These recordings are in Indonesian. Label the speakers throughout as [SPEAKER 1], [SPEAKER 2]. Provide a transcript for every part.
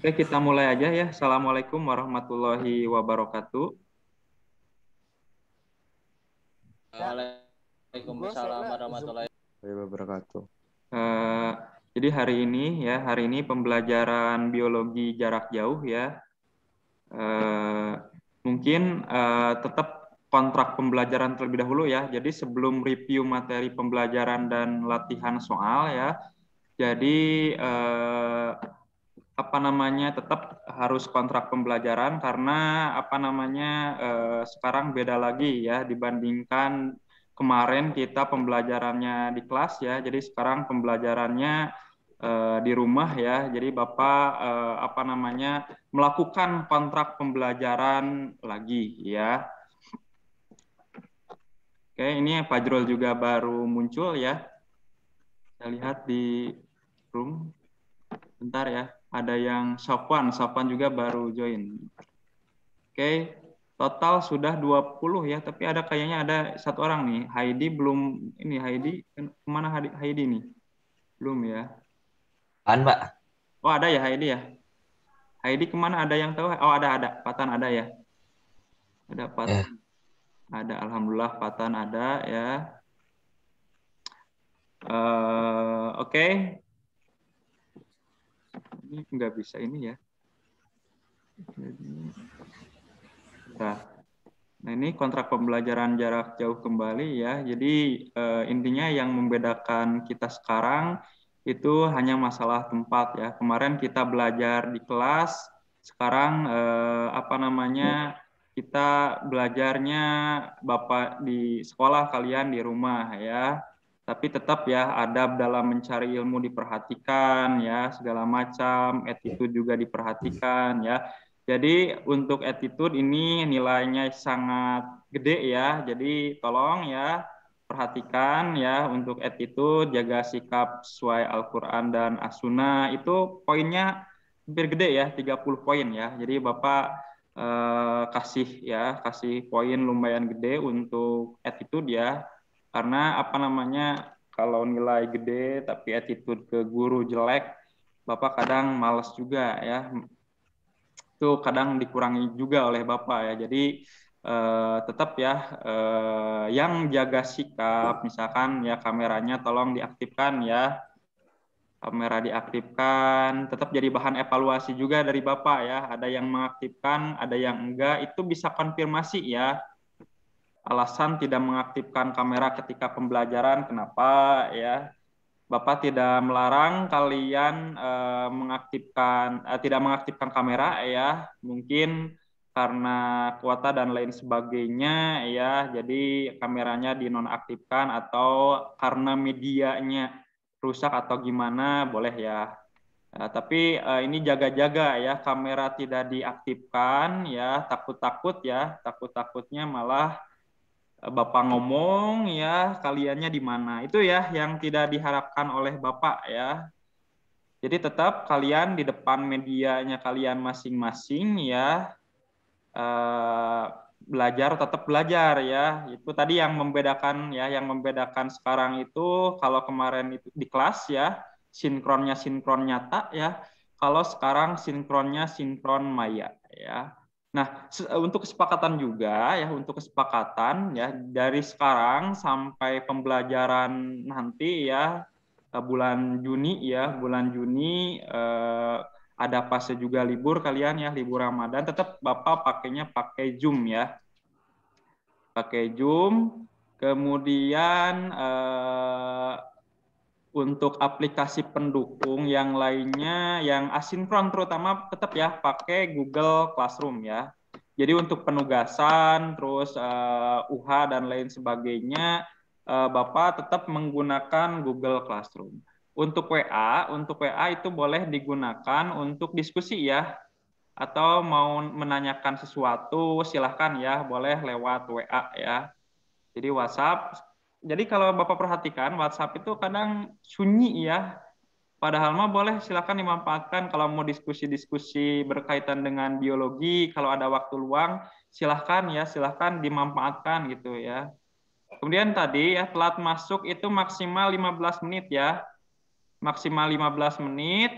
[SPEAKER 1] Oke, kita mulai aja ya. Assalamualaikum warahmatullahi wabarakatuh.
[SPEAKER 2] Waalaikumsalam warahmatullahi
[SPEAKER 3] wabarakatuh.
[SPEAKER 1] Eh, jadi hari ini pembelajaran biologi jarak jauh ya. Mungkin tetap kontrak pembelajaran terlebih dahulu ya. Jadi sebelum review materi pembelajaran dan latihan soal ya. Jadi tetap harus kontrak pembelajaran karena sekarang beda lagi ya dibandingkan kemarin kita pembelajarannya di kelas ya. Jadi sekarang pembelajarannya di rumah ya. Jadi Bapak melakukan kontrak pembelajaran lagi ya. Oke, ini Fajrul juga baru muncul ya. Saya lihat di room. Bentar ya. Ada yang Sofwan juga baru join. Oke, total sudah 20 ya, tapi kayaknya ada satu orang nih, Heidi belum, ini Heidi, kemana Heidi nih? Belum ya.
[SPEAKER 4] Pak.
[SPEAKER 1] Oh ada ya Heidi ya. Heidi kemana, ada yang tahu? Oh ada, Patan ada ya. Ada Patan. Ada, Alhamdulillah Patan ada ya. Oke. Ini nggak bisa ini ya. Nah ini kontrak pembelajaran jarak jauh kembali ya. Jadi intinya yang membedakan kita sekarang itu hanya masalah tempat ya. Kemarin kita belajar di kelas, sekarang kita belajarnya Bapak di sekolah, kalian di rumah ya. Tapi tetap ya adab dalam mencari ilmu diperhatikan ya, segala macam, attitude juga diperhatikan ya. Jadi untuk attitude ini nilainya sangat gede ya. Jadi tolong ya perhatikan ya untuk attitude, jaga sikap sesuai Al-Qur'an dan As-Sunnah. Itu poinnya hampir gede ya, 30 poin ya. Jadi Bapak kasih poin lumayan gede untuk attitude ya. Karena kalau nilai gede tapi attitude ke guru jelek, Bapak kadang males juga ya. Itu kadang dikurangi juga oleh Bapak ya. Jadi tetap ya yang jaga sikap, misalkan ya kameranya tolong diaktifkan ya. Kamera diaktifkan, tetap jadi bahan evaluasi juga dari Bapak ya. Ada yang mengaktifkan, ada yang enggak, itu bisa konfirmasi ya. Alasan tidak mengaktifkan kamera ketika pembelajaran kenapa ya. Bapak tidak melarang kalian tidak mengaktifkan kamera ya, mungkin karena kuota dan lain sebagainya ya, jadi kameranya dinonaktifkan atau karena medianya rusak atau gimana boleh ya. Tapi ini jaga-jaga ya, kamera tidak diaktifkan ya, takut-takutnya malah Bapak ngomong ya kaliannya di mana. Itu ya yang tidak diharapkan oleh Bapak ya. Jadi tetap kalian di depan medianya kalian masing-masing ya tetap belajar ya. Itu tadi yang membedakan sekarang itu kalau kemarin itu di kelas ya sinkron nyata ya. Kalau sekarang sinkronnya sinkron maya ya. Nah, untuk kesepakatan juga ya, dari sekarang sampai pembelajaran nanti ya bulan Juni ada fase juga libur kalian ya, libur Ramadan, tetap Bapak pakainya pakai Zoom ya. Pakai Zoom, kemudian untuk aplikasi pendukung yang lainnya yang asinkron terutama tetap ya pakai Google Classroom ya. Jadi untuk penugasan terus UH dan lain sebagainya Bapak tetap menggunakan Google Classroom. Untuk WA itu boleh digunakan untuk diskusi ya. Atau mau menanyakan sesuatu silahkan ya, boleh lewat WA ya. Jadi WhatsApp. Jadi kalau Bapak perhatikan WhatsApp itu kadang sunyi ya. Padahal mah boleh silakan dimanfaatkan kalau mau diskusi-diskusi berkaitan dengan biologi, kalau ada waktu luang silahkan dimanfaatkan gitu ya. Kemudian tadi ya telat masuk itu maksimal 15 menit ya. Maksimal 15 menit.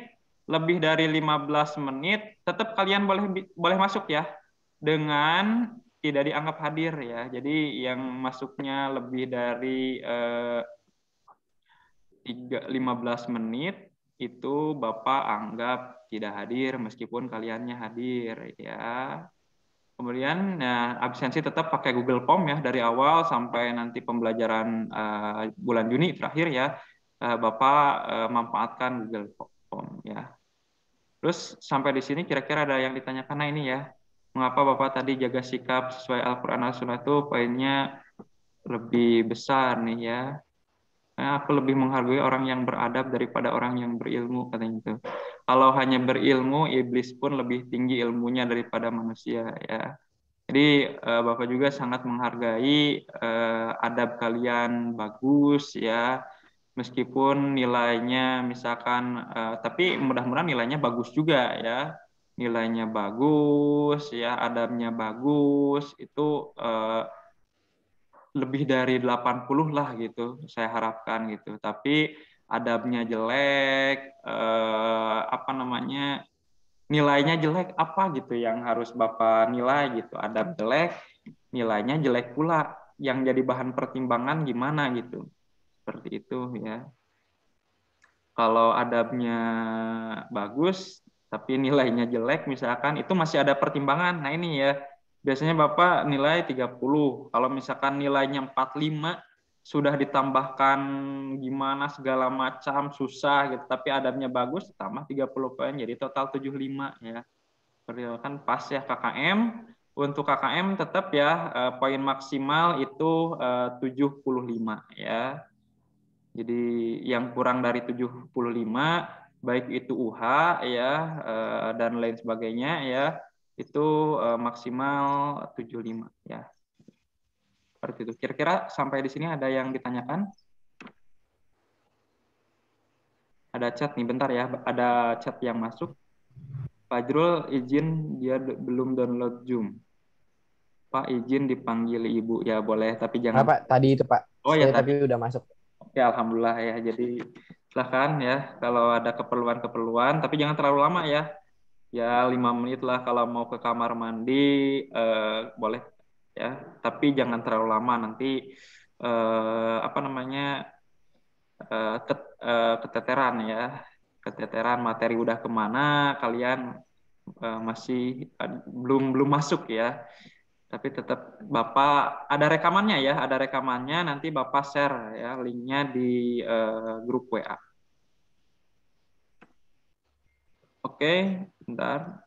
[SPEAKER 1] lebih dari 15 menit, tetap kalian boleh masuk ya, dengan tidak dianggap hadir ya. Jadi yang masuknya lebih dari 15 menit itu Bapak anggap tidak hadir meskipun kaliannya hadir ya. Kemudian absensi tetap pakai Google Form ya dari awal sampai nanti pembelajaran bulan Juni terakhir ya. Bapak manfaatkan Google Form ya. Terus sampai di sini kira-kira ada yang ditanyakan. Nah ini ya, mengapa Bapak tadi jaga sikap sesuai Al-Quran Al-Sunnah itu poinnya lebih besar nih ya. Aku lebih menghargai orang yang beradab daripada orang yang berilmu, katanya itu. Kalau hanya berilmu, iblis pun lebih tinggi ilmunya daripada manusia ya. Jadi Bapak juga sangat menghargai adab kalian bagus ya, meskipun nilainya misalkan, tapi mudah-mudahan nilainya bagus juga ya, nilainya bagus ya, adabnya bagus, itu lebih dari 80 lah gitu, saya harapkan gitu. Tapi adabnya jelek, apa namanya, nilainya jelek, apa gitu yang harus Bapak nilai gitu. Adab jelek, nilainya jelek pula. Yang jadi bahan pertimbangan gimana gitu. Seperti itu ya. Kalau adabnya bagus, tapi nilainya jelek misalkan, itu masih ada pertimbangan. Nah ini ya, biasanya Bapak nilai 30. Kalau misalkan nilainya 45, sudah ditambahkan gimana segala macam, susah gitu. Tapi adabnya bagus, tambah 30 poin, jadi total 75 ya. Kan pas ya KKM. Untuk KKM tetap ya, poin maksimal itu 75 ya. Jadi yang kurang dari 75, baik itu UH ya dan lain sebagainya ya, itu maksimal 75 ya. Seperti itu. Kira-kira sampai di sini ada yang ditanyakan? Ada chat nih, bentar ya. Ada chat yang masuk. Pak Jrul izin, dia belum download Zoom. Pak izin dipanggil Ibu. Ya boleh, tapi jangan.
[SPEAKER 3] Pak, tadi itu Pak.
[SPEAKER 1] Oh ya
[SPEAKER 3] Saya
[SPEAKER 1] tadi.
[SPEAKER 3] tapi udah masuk.
[SPEAKER 1] Oke, alhamdulillah ya. Jadi silakan ya kalau ada keperluan-keperluan, tapi jangan terlalu lama ya. Ya 5 menit lah kalau mau ke kamar mandi, boleh ya. Tapi jangan terlalu lama, nanti apa namanya, keteteran ya. Keteteran materi udah kemana, kalian masih belum masuk ya. Tapi tetap Bapak ada rekamannya ya, ada rekamannya, nanti Bapak share ya linknya di grup WA. Oke, bentar.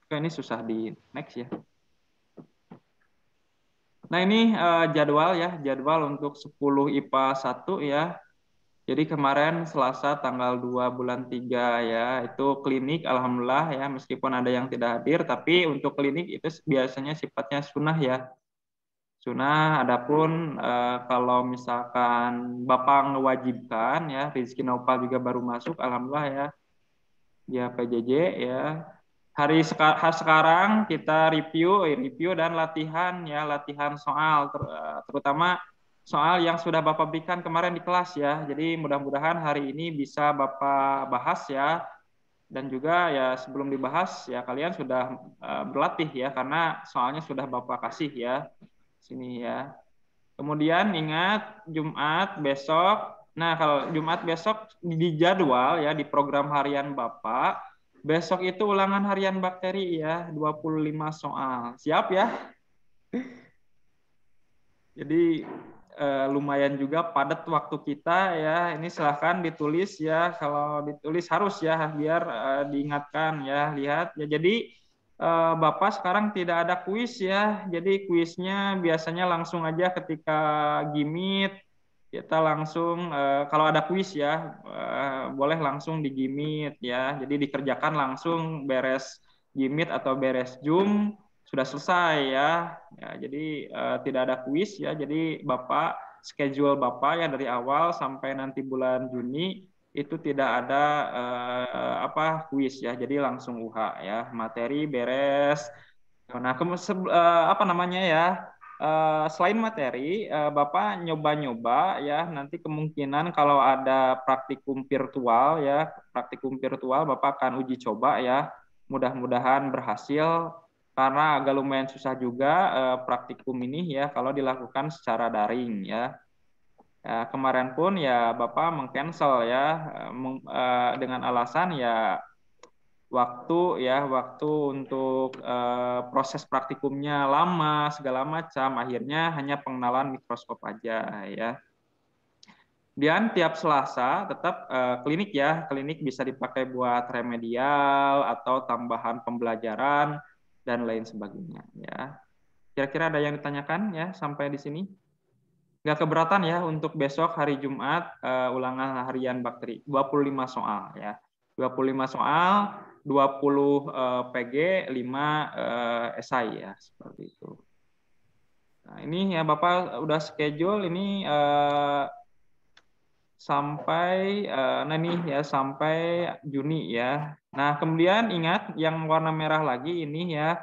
[SPEAKER 1] Oke, ini susah di next ya. Nah ini jadwal ya, jadwal untuk 10 IPA 1 ya. Jadi kemarin Selasa tanggal 2 bulan 3 ya, itu klinik alhamdulillah ya, meskipun ada yang tidak hadir, tapi untuk klinik itu biasanya sifatnya sunnah ya. Sunnah, adapun kalau misalkan Bapak mewajibkan ya, Rizky Nopal juga baru masuk, alhamdulillah ya PJJ ya. Hari sekarang kita review dan latihan ya, latihan soal terutama soal yang sudah Bapak berikan kemarin di kelas ya. Jadi mudah-mudahan hari ini bisa Bapak bahas ya, dan juga ya sebelum dibahas ya kalian sudah berlatih ya, karena soalnya sudah Bapak kasih ya sini ya. Kemudian ingat Jumat besok. Nah, kalau Jumat besok di jadwal ya, di program harian Bapak, besok itu ulangan harian bakteri ya, 25 soal. Siap ya? Jadi lumayan juga padat waktu kita ya. Ini silahkan ditulis ya. Kalau ditulis harus ya, biar diingatkan ya. Lihat ya. Jadi Bapak sekarang tidak ada kuis ya. Jadi kuisnya biasanya langsung aja ketika Gimit kita langsung kalau ada kuis ya boleh langsung di Gimit ya. Jadi dikerjakan langsung beres Gimit atau beres Zoom sudah selesai ya. Ya, jadi tidak ada kuis ya. Jadi Bapak schedule Bapak ya dari awal sampai nanti bulan Juni itu tidak ada apa kuis ya. Jadi langsung UH ya. Materi beres. Nah, apa namanya ya? selain materi, Bapak nyoba-nyoba ya, nanti kemungkinan kalau ada praktikum virtual ya, praktikum virtual Bapak akan uji coba ya. Mudah-mudahan berhasil karena agak lumayan susah juga praktikum ini ya kalau dilakukan secara daring ya. Kemarin pun ya Bapak mengcancel ya dengan alasan ya waktu untuk proses praktikumnya lama segala macam, akhirnya hanya pengenalan mikroskop aja ya. Dan tiap Selasa tetap klinik ya, klinik bisa dipakai buat remedial atau tambahan pembelajaran dan lain sebagainya ya. Kira-kira ada yang ditanyakan ya sampai di sini? Nggak keberatan ya untuk besok hari Jumat ulangan harian bakteri 25 soal ya. 25 soal, 20 PG, 5 esai ya, seperti itu. Nah, ini ya Bapak udah schedule ini sampai sampai Juni ya. Nah, kemudian ingat yang warna merah lagi ini ya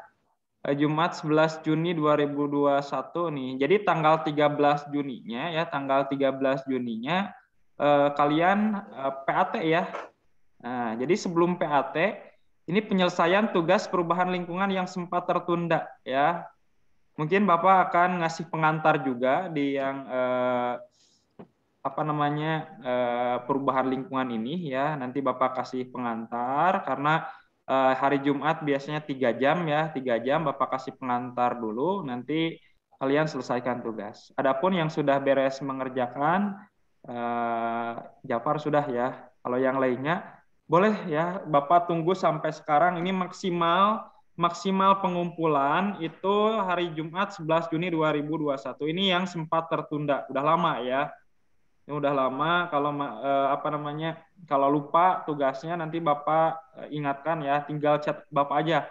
[SPEAKER 1] Jumat 11 Juni 2021 nih. Jadi tanggal 13 Juninya ya, tanggal 13 Juninya kalian PAT ya. Nah, jadi sebelum PAT ini penyelesaian tugas perubahan lingkungan yang sempat tertunda ya. Mungkin Bapak akan ngasih pengantar juga di yang perubahan lingkungan ini ya. Nanti Bapak kasih pengantar karena hari Jumat biasanya 3 jam ya, 3 jam Bapak kasih pengantar dulu, nanti kalian selesaikan tugas. Adapun yang sudah beres mengerjakan, Jafar sudah ya. Kalau yang lainnya boleh ya, Bapak tunggu sampai sekarang. Ini maksimal pengumpulan itu hari Jumat 11 Juni 2021. Ini yang sempat tertunda, udah lama ya. Ini udah lama. Kalau lupa tugasnya nanti Bapak ingatkan ya, tinggal chat Bapak aja.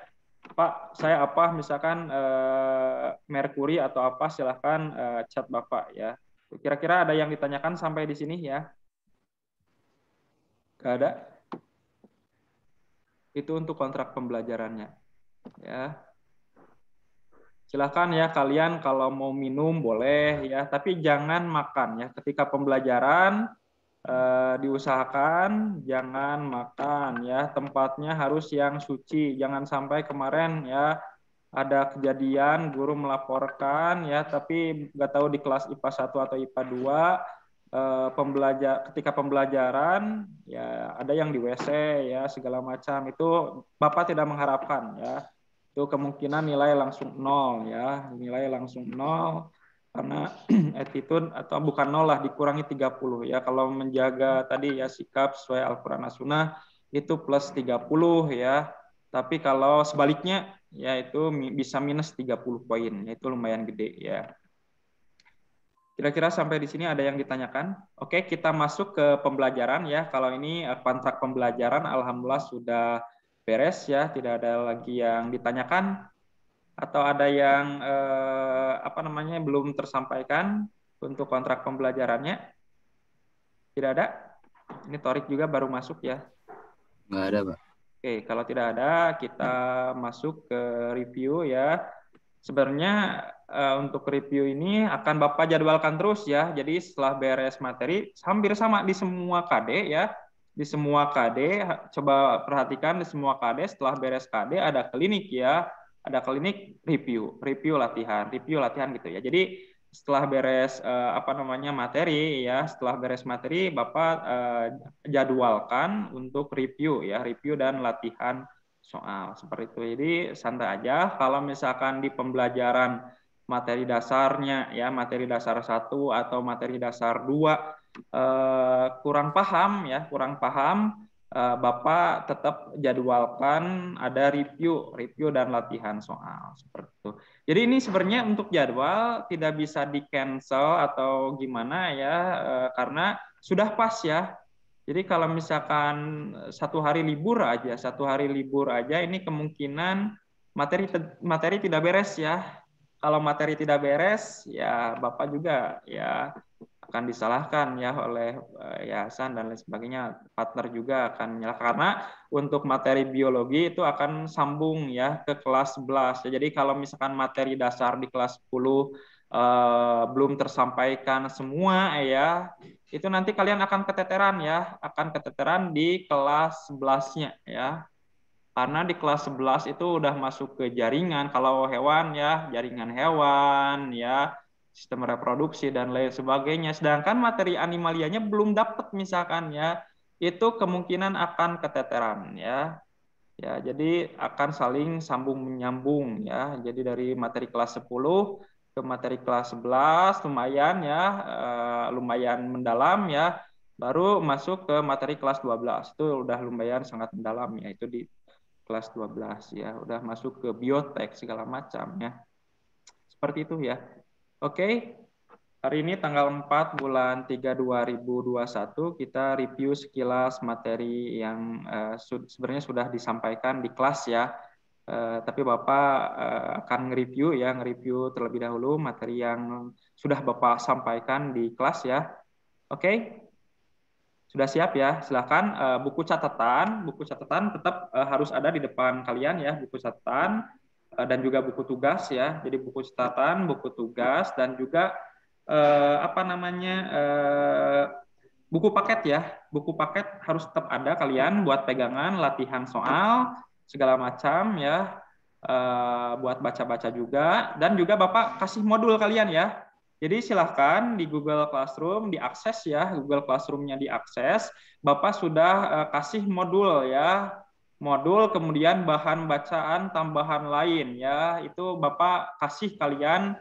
[SPEAKER 1] Pak, saya apa misalkan Merkuri atau apa, silahkan chat Bapak ya. Kira-kira ada yang ditanyakan sampai di sini ya? Gak ada? Itu untuk kontrak pembelajarannya ya. Silahkan ya kalian kalau mau minum boleh ya, tapi jangan makan ya. Ketika pembelajaran diusahakan jangan makan ya. Tempatnya harus yang suci. Jangan sampai kemarin ya ada kejadian guru melaporkan ya, tapi nggak tahu di kelas IPA 1 atau IPA 2 ketika pembelajaran ya ada yang di WC ya segala macam. Itu Bapak tidak mengharapkan ya. Itu kemungkinan nilai langsung 0 ya, nilai langsung 0 karena attitude atau bukan 0 lah, dikurangi 30 ya. Kalau menjaga tadi ya sikap sesuai Al-Qur'an As-Sunnah itu plus 30 ya. Tapi kalau sebaliknya ya itu bisa minus 30 poin, itu lumayan gede ya. Kira-kira sampai di sini ada yang ditanyakan? Oke, kita masuk ke pembelajaran ya. Kalau ini kontrak pembelajaran alhamdulillah sudah beres ya, tidak ada lagi yang ditanyakan atau ada yang belum tersampaikan untuk kontrak pembelajarannya. Tidak ada? Ini Torik juga baru masuk ya.
[SPEAKER 2] Nggak ada, Pak.
[SPEAKER 1] Oke, kalau tidak ada kita masuk ke review ya. Sebenarnya untuk review ini akan Bapak jadwalkan terus ya. Jadi setelah beres materi hampir sama di semua KD ya. Di semua KD, coba perhatikan di semua KD setelah beres KD ada klinik ya. Ada klinik review latihan gitu ya. Jadi setelah beres materi ya, setelah beres materi Bapak jadwalkan untuk review ya, review dan latihan soal seperti itu. Jadi santai aja. Kalau misalkan di pembelajaran materi dasarnya ya, materi dasar 1 atau materi dasar 2 kurang paham Bapak tetap jadwalkan ada review dan latihan soal seperti itu. Jadi ini sebenarnya untuk jadwal tidak bisa di cancel atau gimana ya, karena sudah pas ya. Jadi kalau misalkan satu hari libur aja ini kemungkinan materi tidak beres ya. Kalau materi tidak beres ya Bapak juga ya akan disalahkan ya oleh yayasan dan lain sebagainya. Partner juga akan menyalahkan karena untuk materi biologi itu akan sambung ya ke kelas 11. Jadi kalau misalkan materi dasar di kelas 10 belum tersampaikan semua ya, itu nanti kalian akan keteteran ya, akan keteteran di kelas 11-nya ya. Karena di kelas 11 itu udah masuk ke jaringan, kalau hewan ya, jaringan hewan ya, sistem reproduksi dan lain sebagainya. Sedangkan materi animalianya belum dapat misalkan ya, itu kemungkinan akan keteteran ya. Ya, jadi akan saling sambung menyambung ya. Jadi dari materi kelas 10 ke materi kelas 11 lumayan ya, lumayan mendalam ya. Baru masuk ke materi kelas 12. Itu udah lumayan sangat mendalam ya. Itu di kelas 12 ya, udah masuk ke biotek segala macam ya. Seperti itu ya. Oke. Hari ini tanggal 4 bulan 3 2021 kita review sekilas materi yang sebenarnya sudah disampaikan di kelas ya. Tapi Bapak akan nge-review ya, nge-review terlebih dahulu materi yang sudah Bapak sampaikan di kelas ya. Oke. Sudah siap ya? Silakan buku catatan tetap harus ada di depan kalian ya, buku catatan dan juga buku tugas ya. Jadi buku catatan, buku tugas dan juga apa namanya buku paket ya. Buku paket harus tetap ada kalian buat pegangan, latihan soal segala macam ya. Buat baca-baca juga dan juga Bapak kasih modul kalian ya. Jadi silahkan di Google Classroom diakses ya, Google Classroom-nya diakses. Bapak sudah kasih modul ya, modul kemudian bahan bacaan tambahan lain ya. Itu Bapak kasih kalian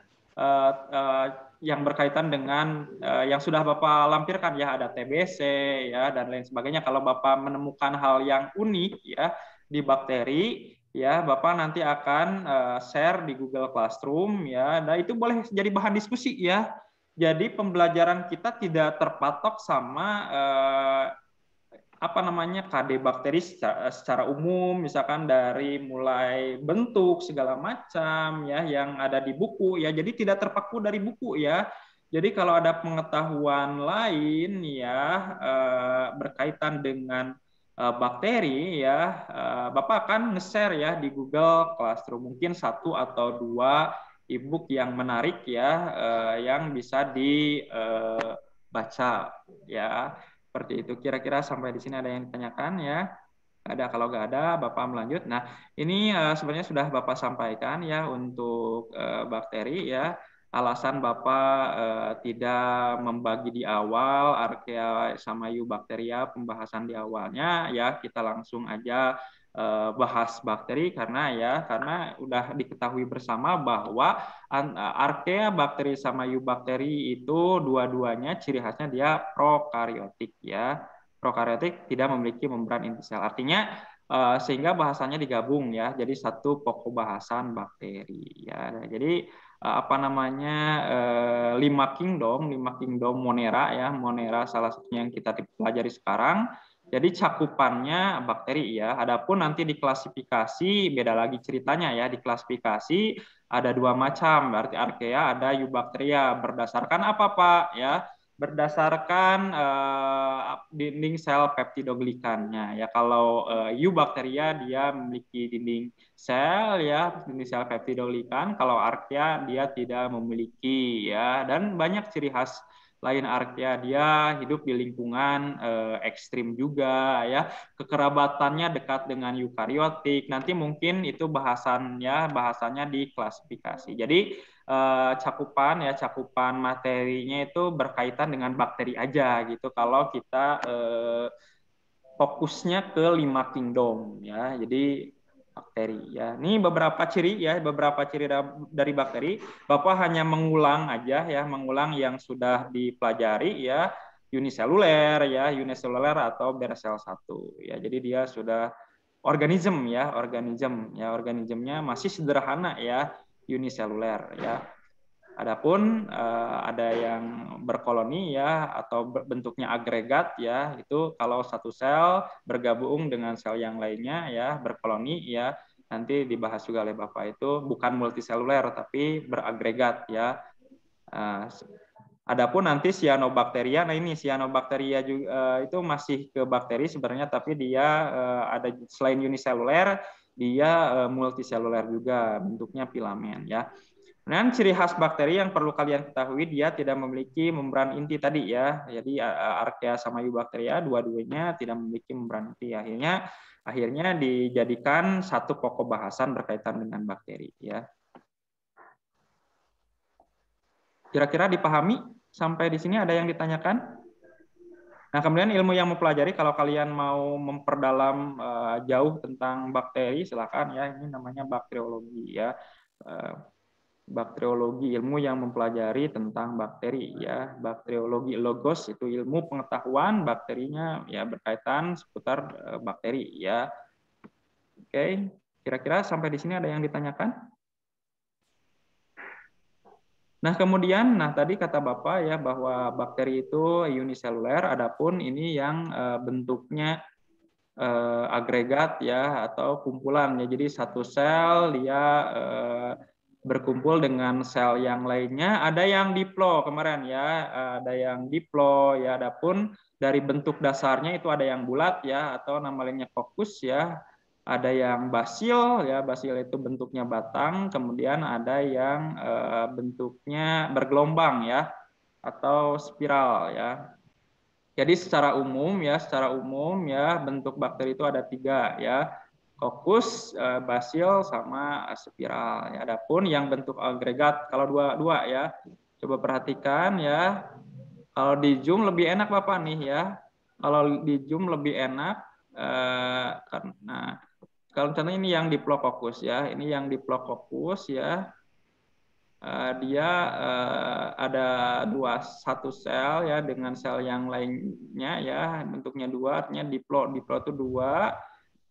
[SPEAKER 1] yang berkaitan dengan yang sudah Bapak lampirkan ya, ada TBC ya dan lain sebagainya. Kalau Bapak menemukan hal yang unik ya di bakteri ya, Bapak nanti akan share di Google Classroom ya. Dan itu boleh jadi bahan diskusi ya. Jadi pembelajaran kita tidak terpatok sama apa namanya KD bakteri secara umum, misalkan dari mulai bentuk segala macam ya yang ada di buku ya. Jadi tidak terpaku dari buku ya. Jadi kalau ada pengetahuan lain ya berkaitan dengan bakteri ya, Bapak akan nge-share ya di Google Classroom mungkin 1 atau 2 ebook yang menarik ya, yang bisa dibaca ya. Seperti itu. Kira-kira sampai di sini ada yang ditanyakan ya? Ada, kalau nggak ada, Bapak melanjut. Nah, ini sebenarnya sudah Bapak sampaikan ya untuk bakteri ya. Alasan Bapak tidak membagi di awal Archaea sama Eubacteria pembahasan di awalnya ya, kita langsung aja bahas bakteri karena udah diketahui bersama bahwa Archaea, bakteri sama Eubacteria itu dua-duanya ciri khasnya dia prokariotik ya. Prokariotik tidak memiliki membran inti sel. Artinya sehingga bahasanya digabung ya. Jadi satu pokok bahasan bakteri ya. Jadi apa namanya 5 kingdom Monera ya. Monera salah satunya yang kita pelajari sekarang. Jadi cakupannya bakteri ya. Adapun nanti diklasifikasi beda lagi ceritanya ya. Diklasifikasi ada 2 macam. Berarti Archaea ada Eubacteria. Berdasarkan apa Pak ya? Berdasarkan dinding sel peptidoglikannya ya. Kalau Eubacteria dia memiliki dinding sel ya, dinding sel peptidoglikan. Kalau Archaea dia tidak memiliki ya, dan banyak ciri khas lain Archaea, dia hidup di lingkungan ekstrim juga ya, kekerabatannya dekat dengan eukariotik. Nanti mungkin itu bahasanya di klasifikasi. Jadi cakupan materinya itu berkaitan dengan bakteri aja gitu. Kalau kita fokusnya ke 5 kingdom ya. Jadi bakteri ya. Ini beberapa ciri dari bakteri. Bapak hanya mengulang aja ya, mengulang yang sudah dipelajari ya, uniseluler atau bersel 1 ya. Jadi dia sudah organismnya masih sederhana ya, uniseluler ya. Adapun ada yang berkoloni ya atau bentuknya agregat ya, itu kalau satu sel bergabung dengan sel yang lainnya ya, berkoloni ya, nanti dibahas juga oleh Bapak, itu bukan multiseluler tapi beragregat ya. Adapun nanti cyanobacteria, nah ini cyanobacteria juga itu masih ke bakteri sebenarnya, tapi dia ada selain uniseluler, dia multiseluler juga, bentuknya filamen ya. Dan ciri khas bakteri yang perlu kalian ketahui, dia tidak memiliki membran inti tadi ya. Jadi Archaea sama Eubacteria dua-duanya tidak memiliki membran inti. Akhirnya dijadikan satu pokok bahasan berkaitan dengan bakteri ya. Kira-kira dipahami sampai di sini, ada yang ditanyakan? Nah, kemudian ilmu yang mempelajari, kalau kalian mau memperdalam jauh tentang bakteri, silakan ya. Ini namanya bakteriologi ya. Bakteriologi, ilmu yang mempelajari tentang bakteri ya. Bakteriologi, logos itu ilmu pengetahuan, bakterinya ya berkaitan seputar bakteri ya. Oke, kira-kira sampai di sini ada yang ditanyakan? Nah, kemudian, tadi kata Bapak ya bahwa bakteri itu uniseluler, adapun ini yang bentuknya agregat ya atau kumpulan ya. Jadi satu sel dia berkumpul dengan sel yang lainnya. Ada yang diplo kemarin ya, ada yang diplo ya. Adapun dari bentuk dasarnya itu ada yang bulat ya atau nama lainnya kokus ya. Ada yang basil ya, basil itu bentuknya batang, kemudian ada yang bentuknya bergelombang ya atau spiral ya. Jadi secara umum ya bentuk bakteri itu ada 3 ya, kokus, basil sama spiral. Ya, adapun yang bentuk agregat kalau dua ya, coba perhatikan ya. Kalau di Zoom lebih enak Bapak nih ya. Kalau di Zoom lebih enak karena kalau misalnya ini yang diplococcus ya, ini yang diplococcus ya, dia ada satu sel ya dengan sel yang lainnya ya, bentuknya 2, artinya diplo itu 2,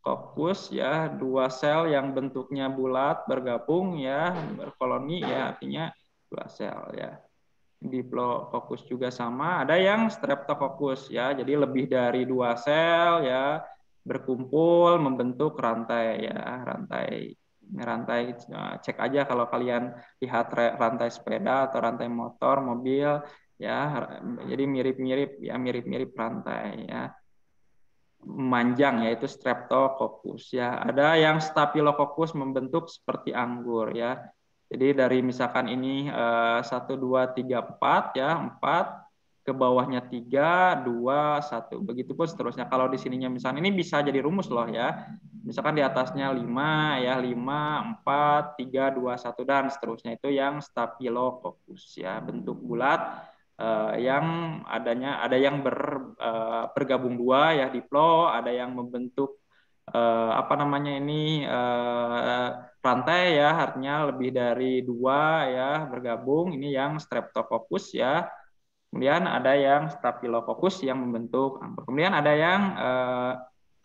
[SPEAKER 1] coccus ya, 2 sel yang bentuknya bulat bergabung ya, berkoloni ya, artinya 2 sel ya. Diplococcus juga sama, ada yang streptococcus ya, jadi lebih dari 2 sel ya berkumpul membentuk rantai ya, rantai cek aja kalau kalian lihat rantai sepeda atau rantai motor, mobil ya, jadi mirip-mirip rantai ya memanjang yaitu streptococcus ya. Ada yang staphylococcus membentuk seperti anggur ya. Jadi dari misalkan ini 1 2 3 4 ya, 4 ke bawahnya 3 2 1. Begitupun seterusnya. Kalau di sininya misalnya ini bisa jadi rumus loh ya. Misalkan di atasnya 5 ya, 5 4 3 2 1 dan seterusnya, itu yang staphylococcus ya, bentuk bulat yang ada yang bergabung 2 ya diplo, ada yang membentuk apa namanya ini rantai ya, artinya lebih dari 2 ya bergabung, ini yang streptococcus ya. Kemudian ada yang staphylococcus yang membentuk anggur. Kemudian ada yang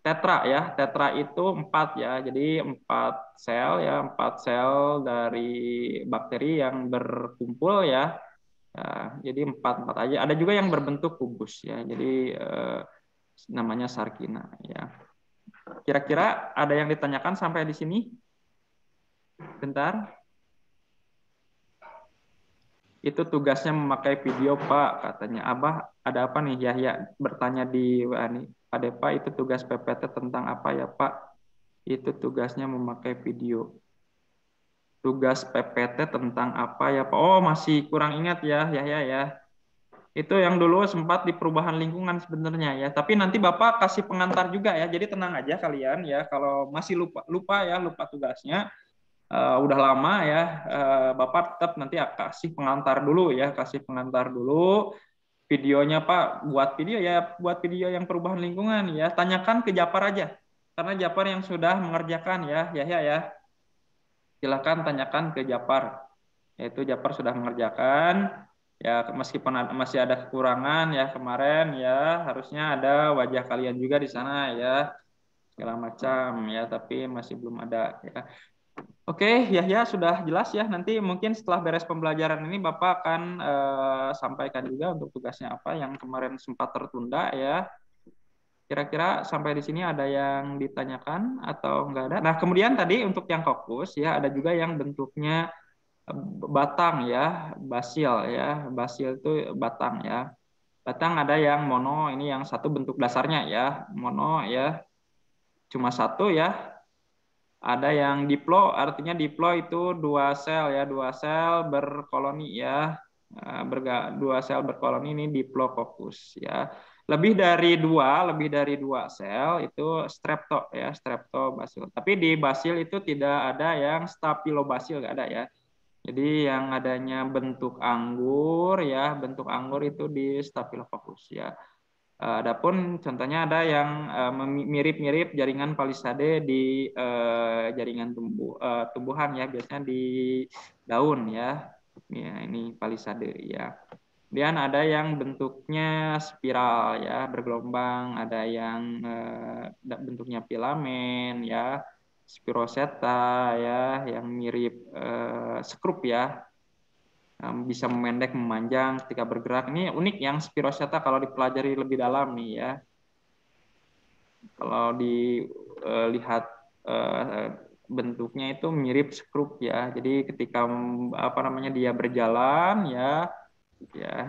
[SPEAKER 1] tetra ya, tetra itu 4 ya, jadi 4 sel ya, 4 sel dari bakteri yang berkumpul ya. Jadi 4 aja. Ada juga yang berbentuk kubus ya. Jadi namanya sarkina ya. Kira-kira ada yang ditanyakan sampai di sini? Bentar. Itu tugasnya memakai video Pak, katanya. Abah, ada apa nih? Yahya bertanya di WA nih. Pak Depa, itu tugas PPT tentang apa ya Pak? Itu tugasnya memakai video. Tugas PPT tentang apa ya Pak? Oh, masih kurang ingat ya Yahya ya. Itu yang dulu sempat di perubahan lingkungan sebenarnya ya. Tapi nanti Bapak kasih pengantar juga ya. Jadi tenang aja kalian ya. Kalau masih lupa tugasnya, udah lama ya. Bapak tetap nanti kasih pengantar dulu ya. Kasih pengantar dulu. Videonya Pak, buat video yang perubahan lingkungan ya. Tanyakan ke Japar aja. Karena Japar yang sudah mengerjakan ya. Ya. Silakan tanyakan ke Japar. Yaitu Japar sudah mengerjakan. Ya, meskipun masih ada kekurangan ya kemarin ya, harusnya ada wajah kalian juga di sana ya, segala macam ya, tapi masih belum ada ya. Oke, ya sudah jelas ya. Nanti mungkin setelah beres pembelajaran ini Bapak akan sampaikan juga untuk tugasnya apa yang kemarin sempat tertunda ya. Kira-kira sampai di sini ada yang ditanyakan atau enggak ada? Nah, kemudian tadi untuk yang kokus ya, ada juga yang bentuknya batang ya, basil ya. Basil itu batang ya. Batang ada yang mono, ini yang satu bentuk dasarnya ya, mono ya, cuma satu ya. Ada yang diplo, artinya diplo itu dua sel ya, dua sel berkoloni ya. Dua sel berkoloni ini diplococcus ya. Lebih dari dua sel itu strepto ya, streptobacillus. Tapi di basil itu tidak ada yang staphylobasil, nggak ada ya. Jadi yang adanya bentuk anggur ya, bentuk anggur itu di staphylococcus ya. Adapun contohnya ada yang mirip-mirip jaringan palisade di jaringan tumbuhan ya, biasanya di daun ya. Ya, ini palisade ya. Kemudian ada yang bentuknya spiral ya, bergelombang, ada yang bentuknya filamen ya, spiroseta ya, yang mirip skrup ya, bisa memendek, memanjang ketika bergerak. Ini unik yang spiroseta kalau dipelajari lebih dalam nih ya. Kalau dilihat bentuknya itu mirip skrup ya. Jadi ketika dia berjalan ya,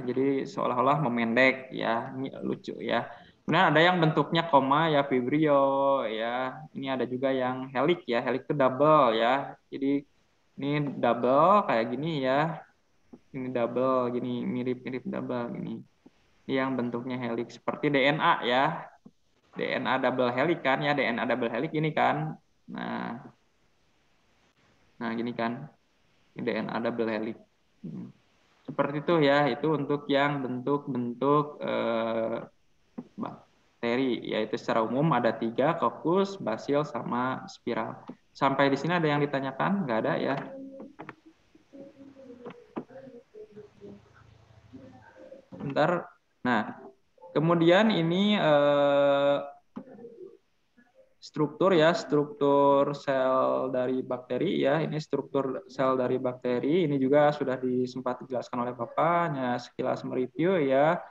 [SPEAKER 1] jadi seolah-olah memendek ya. Ini lucu ya. Kemudian ada yang bentuknya koma ya, vibrio ya. Ini ada juga yang helix ya. Helix itu double ya. Jadi ini double kayak gini ya. Ini double gini, mirip-mirip double gini. Yang bentuknya helix seperti DNA ya. DNA double helix kan ya, DNA double helix ini kan. Nah gini kan. DNA double helix. Seperti itu ya, itu untuk yang bentuk-bentuk bakteri, yaitu secara umum ada 3, coccus, basil, sama spiral. Sampai di sini ada yang ditanyakan? Nggak ada ya. Bentar. Nah, kemudian ini struktur ya, struktur sel dari bakteri ya. Ini struktur sel dari bakteri. Ini juga sudah sempat dijelaskan oleh Bapak, hanya sekilas mereview ya.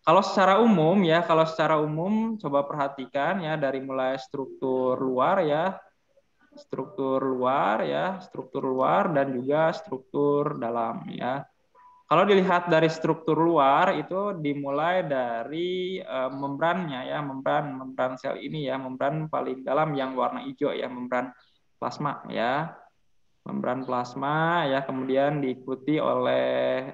[SPEAKER 1] Kalau secara umum coba perhatikan ya, dari mulai struktur luar dan juga struktur dalam ya. Kalau dilihat dari struktur luar itu dimulai dari membrannya ya, membran sel ini ya, membran paling dalam yang warna hijau ya, membran plasma ya. Membran plasma ya, kemudian diikuti oleh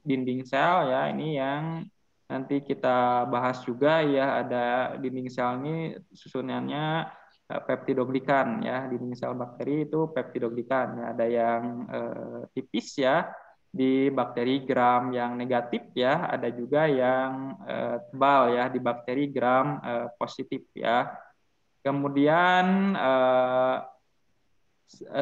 [SPEAKER 1] dinding sel ya, ini yang nanti kita bahas juga ya. Ada dinding sel ini susunannya peptidoglikan ya, dinding sel bakteri itu peptidoglikan ya. Ada yang tipis ya di bakteri gram yang negatif ya, ada juga yang tebal ya di bakteri gram positif ya. Kemudian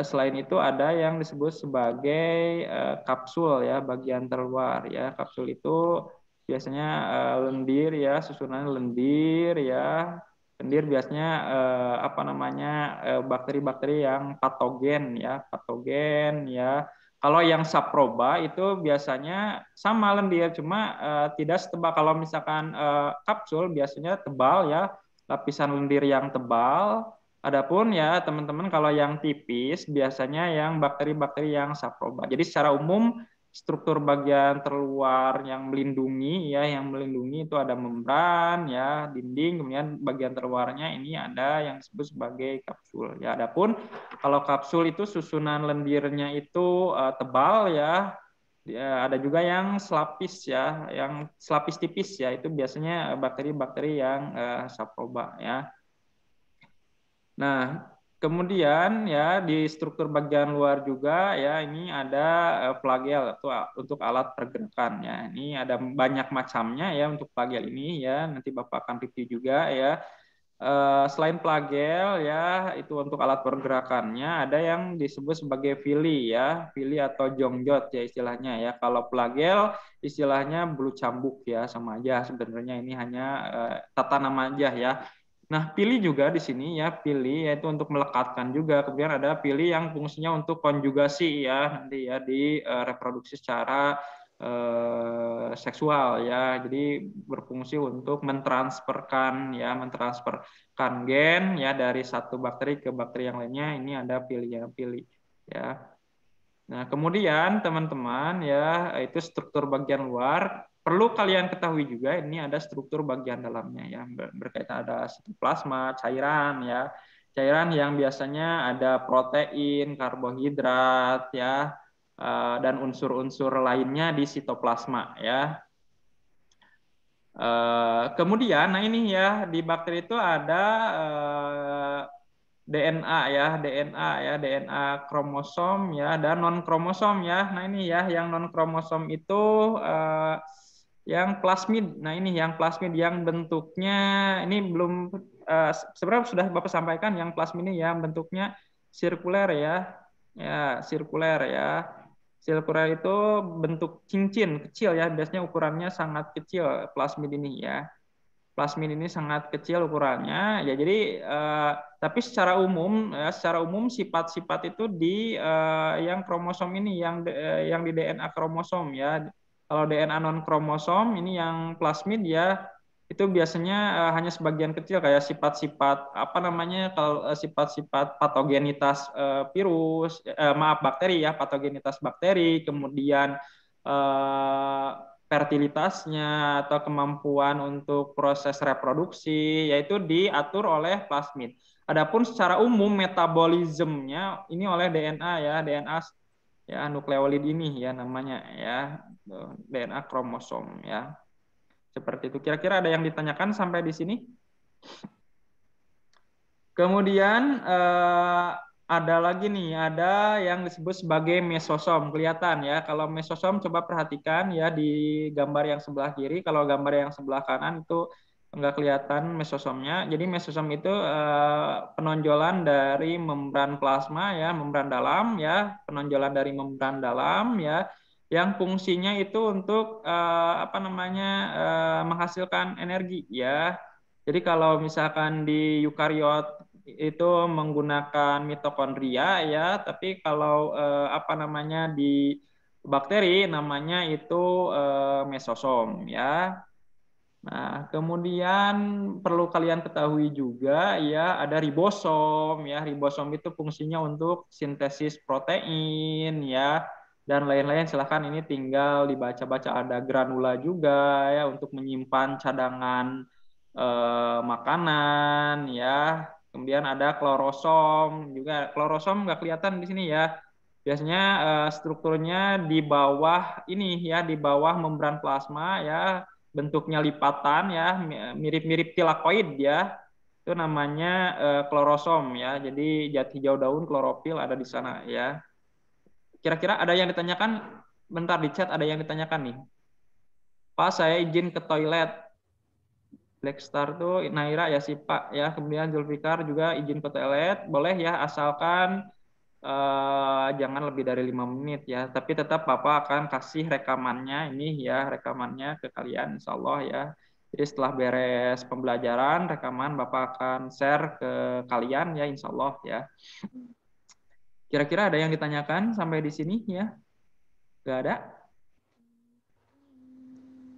[SPEAKER 1] selain itu ada yang disebut sebagai kapsul ya, bagian terluar ya. Kapsul itu biasanya lendir ya, susunan lendir ya. Lendir biasanya bakteri-bakteri yang patogen ya. Kalau yang saproba itu biasanya sama lendir, cuma tidak setebal. Kalau misalkan kapsul biasanya tebal ya, lapisan lendir yang tebal. Adapun ya teman-teman, kalau yang tipis biasanya yang bakteri-bakteri yang saproba. Jadi secara umum struktur bagian terluar yang melindungi itu ada membran ya, dinding, kemudian bagian terluarnya ini ada yang disebut sebagai kapsul ya. Adapun kalau kapsul itu susunan lendirnya itu tebal ya. Ada juga yang selapis ya, yang selapis tipis ya, itu biasanya bakteri-bakteri yang saproba ya. Nah, kemudian ya di struktur bagian luar juga ya, ini ada flagel untuk alat pergerakan ya. Ini ada banyak macamnya ya untuk flagel ini ya. Nanti Bapak akan review juga ya. Selain flagel ya, itu untuk alat pergerakannya ada yang disebut sebagai villi ya, villi atau jongjot ya istilahnya ya. Kalau flagel istilahnya bulu cambuk ya, sama aja sebenarnya, ini hanya tata nama aja ya. Nah, pilih juga di sini ya, pilih yaitu untuk melekatkan juga. Kemudian ada pilih yang fungsinya untuk konjugasi ya, nanti ya di reproduksi secara seksual ya. Jadi berfungsi untuk mentransferkan gen ya dari satu bakteri ke bakteri yang lainnya. Ini ada pilih ya. Nah, kemudian teman-teman ya, itu struktur bagian luar. Perlu kalian ketahui juga ini ada struktur bagian dalamnya ya. Berkaitan ada sitoplasma, cairan ya. Cairan yang biasanya ada protein, karbohidrat ya, dan unsur-unsur lainnya di sitoplasma ya. Kemudian, nah ini ya di bakteri itu ada DNA ya, DNA kromosom ya, dan non kromosom ya. Nah ini ya, yang non kromosom itu yang plasmid. Nah ini yang plasmid yang bentuknya ini belum sebenarnya sudah Bapak sampaikan, yang plasmid ini yang bentuknya sirkuler ya sirkuler ya. Sirkuler itu bentuk cincin kecil ya, biasanya ukurannya sangat kecil plasmid ini ya. Plasmid ini sangat kecil ukurannya ya, jadi tapi secara umum sifat-sifat itu di yang kromosom ini yang di DNA kromosom ya. Kalau DNA non kromosom ini yang plasmid ya, itu biasanya hanya sebagian kecil kayak sifat-sifat apa namanya, kalau sifat-sifat patogenitas bakteri ya, patogenitas bakteri, kemudian fertilitasnya atau kemampuan untuk proses reproduksi, yaitu diatur oleh plasmid. Adapun secara umum metabolismenya ini oleh DNA ya, DNA ya nukleolid ini ya namanya ya, DNA kromosom ya. Seperti itu. Kira-kira ada yang ditanyakan sampai di sini? Kemudian ada lagi nih, ada yang disebut sebagai mesosom. Kelihatan ya, kalau mesosom coba perhatikan ya di gambar yang sebelah kiri. Kalau gambar yang sebelah kanan itu enggak kelihatan mesosomnya. Jadi mesosom itu penonjolan dari membran plasma ya, membran dalam ya, penonjolan dari membran dalam ya, yang fungsinya itu untuk menghasilkan energi ya. Jadi kalau misalkan di eukariot itu menggunakan mitokondria ya, tapi kalau di bakteri namanya itu mesosom ya. Nah, kemudian perlu kalian ketahui juga ya, ada ribosom ya. Ribosom itu fungsinya untuk sintesis protein ya, dan lain-lain. Silahkan ini tinggal dibaca-baca. Ada granula juga ya untuk menyimpan cadangan makanan ya. Kemudian ada klorosom juga. Klorosom nggak kelihatan di sini ya. Biasanya strukturnya di bawah ini ya, di bawah membran plasma ya, bentuknya lipatan ya, mirip-mirip tilakoid ya. Itu namanya klorosom ya. Jadi zat hijau daun, klorofil ada di sana ya. Kira-kira ada yang ditanyakan? Bentar di chat ada yang ditanyakan nih. Pak, saya izin ke toilet. Black Star tuh Naira ya sih Pak ya. Kemudian Zulfikar juga izin ke toilet. Boleh ya, asalkan jangan lebih dari 5 menit ya. Tapi tetap Bapak akan kasih rekamannya ini ya, rekamannya ke kalian insya Allah ya. Jadi setelah beres pembelajaran, rekaman Bapak akan share ke kalian ya insya Allah ya. Kira-kira ada yang ditanyakan sampai di sini ya? Gak ada?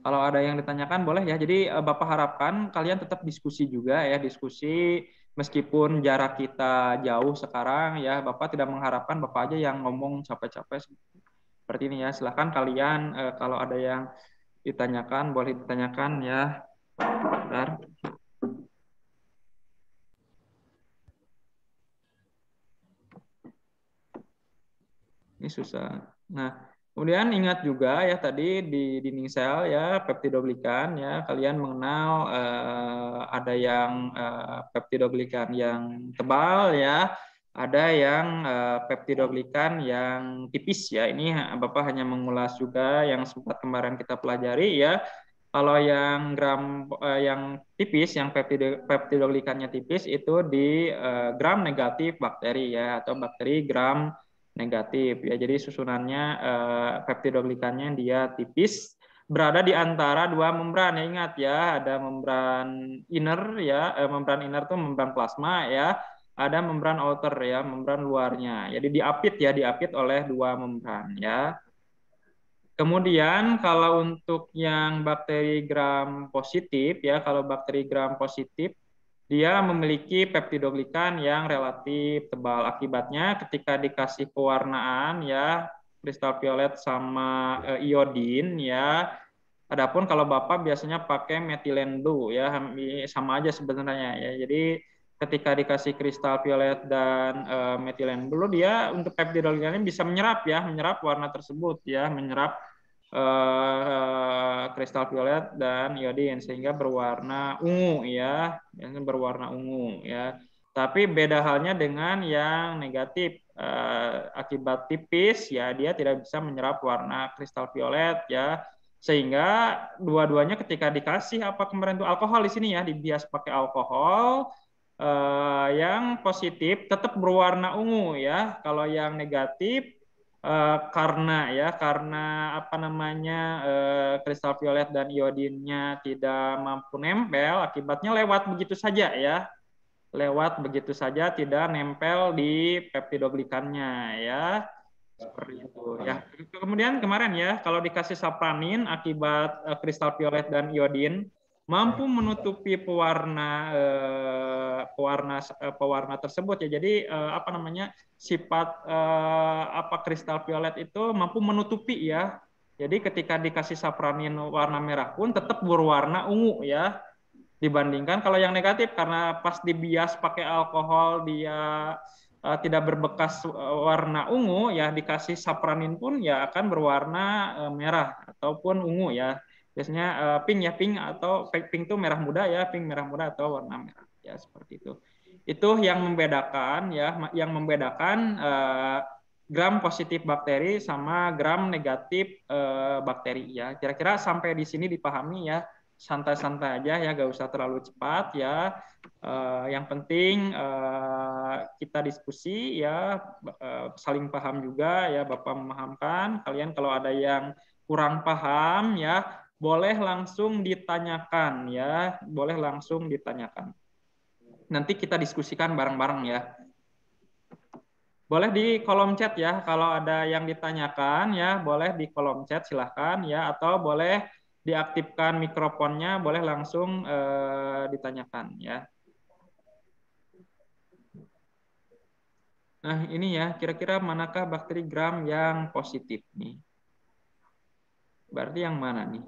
[SPEAKER 1] Kalau ada yang ditanyakan boleh ya. Jadi Bapak harapkan kalian tetap diskusi juga ya, diskusi meskipun jarak kita jauh sekarang ya. Bapak tidak mengharapkan Bapak aja yang ngomong capek-capek seperti ini ya. Silahkan kalian kalau ada yang ditanyakan boleh ditanyakan ya. Bentar. Ini susah. Nah, kemudian ingat juga ya tadi di dinding sel ya peptidoglikan ya, kalian mengenal ada yang peptidoglikan yang tebal ya, ada yang peptidoglikan yang tipis ya. Ini Bapak hanya mengulas juga yang sempat kemarin kita pelajari ya. Kalau yang yang tipis, yang peptidoglikannya tipis itu di gram negatif bakteri ya, atau bakteri gram negatif ya. Jadi susunannya peptidoglikannya dia tipis, berada di antara dua membran ya. Ingat ya, ada membran inner ya, membran inner itu membran plasma ya, ada membran outer ya, membran luarnya. Jadi diapit ya, diapit oleh dua membran ya. Kemudian kalau untuk yang bakteri gram positif ya, kalau bakteri gram positif dia memiliki peptidoglikan yang relatif tebal. Akibatnya ketika dikasih pewarnaan ya kristal violet sama iodin ya. Adapun kalau Bapak biasanya pakai metilen blue ya, sama aja sebenarnya ya. Jadi ketika dikasih kristal violet dan metilen blue dia untuk peptidoglikannya bisa menyerap ya, menyerap warna tersebut ya, menyerap kristal violet dan iodin sehingga berwarna ungu ya, biasanya berwarna ungu ya. Tapi beda halnya dengan yang negatif, akibat tipis ya dia tidak bisa menyerap warna kristal violet ya, sehingga dua-duanya ketika dikasih apa kemarin itu alkohol di sini ya, dibias pakai alkohol, yang positif tetap berwarna ungu ya, kalau yang negatif karena apa namanya kristal violet dan iodinnya tidak mampu nempel, akibatnya lewat begitu saja ya, lewat begitu saja tidak nempel di peptidoglikannya ya, seperti itu ya. Kemudian kemarin ya kalau dikasih sapranin akibat kristal violet dan iodin mampu menutupi pewarna tersebut ya. Jadi apa namanya sifat apa kristal violet itu mampu menutupi ya. Jadi ketika dikasih sapranin warna merah pun tetap berwarna ungu ya, dibandingkan kalau yang negatif karena pas dibias pakai alkohol dia tidak berbekas warna ungu ya, dikasih sapranin pun ya akan berwarna merah ataupun ungu ya, biasanya pink ya, pink atau pink itu merah muda ya, pink merah muda atau warna merah ya, seperti itu yang membedakan ya, yang membedakan gram positif bakteri sama gram negatif bakteri ya. Kira-kira sampai di sini dipahami ya, santai-santai aja ya, gak usah terlalu cepat ya. Yang penting kita diskusi ya, saling paham juga ya, Bapak memahamkan, kalian kalau ada yang kurang paham ya boleh langsung ditanyakan ya, boleh langsung ditanyakan. Nanti kita diskusikan bareng-bareng ya. Boleh di kolom chat ya, kalau ada yang ditanyakan ya, boleh di kolom chat silahkan ya, atau boleh diaktifkan mikrofonnya, boleh langsung ditanyakan ya. Nah ini ya, kira-kira manakah bakteri gram yang positif nih? Berarti yang mana nih?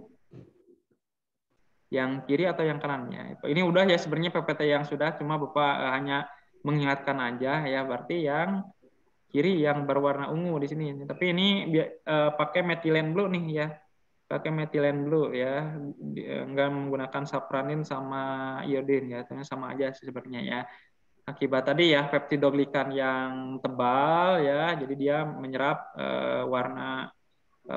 [SPEAKER 1] Yang kiri atau yang kanannya? Ini udah ya sebenarnya PPT yang sudah, cuma Bapak hanya mengingatkan aja ya, berarti yang kiri yang berwarna ungu di sini. Tapi ini pakai metilen blue nih ya, pakai metilen blue ya, nggak menggunakan sapranin sama iodin ya, ternyata sama aja sih sebenarnya ya. Akibat tadi ya peptidoglikan yang tebal ya, jadi dia menyerap warna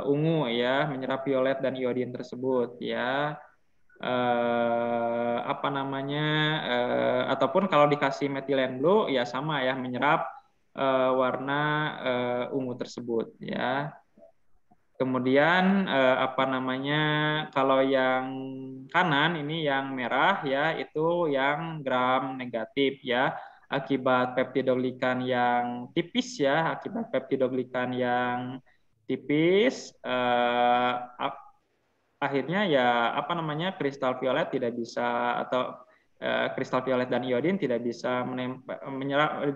[SPEAKER 1] ungu ya, menyerap violet dan iodin tersebut ya. Apa namanya ataupun kalau dikasih metilen blue ya sama ya, menyerap warna ungu tersebut ya. Kemudian apa namanya kalau yang kanan ini yang merah ya, itu yang gram negatif ya, akibat peptidoglikan yang tipis ya, akibat peptidoglikan yang tipis akhirnya ya apa namanya kristal violet tidak bisa, atau kristal violet dan iodin tidak bisa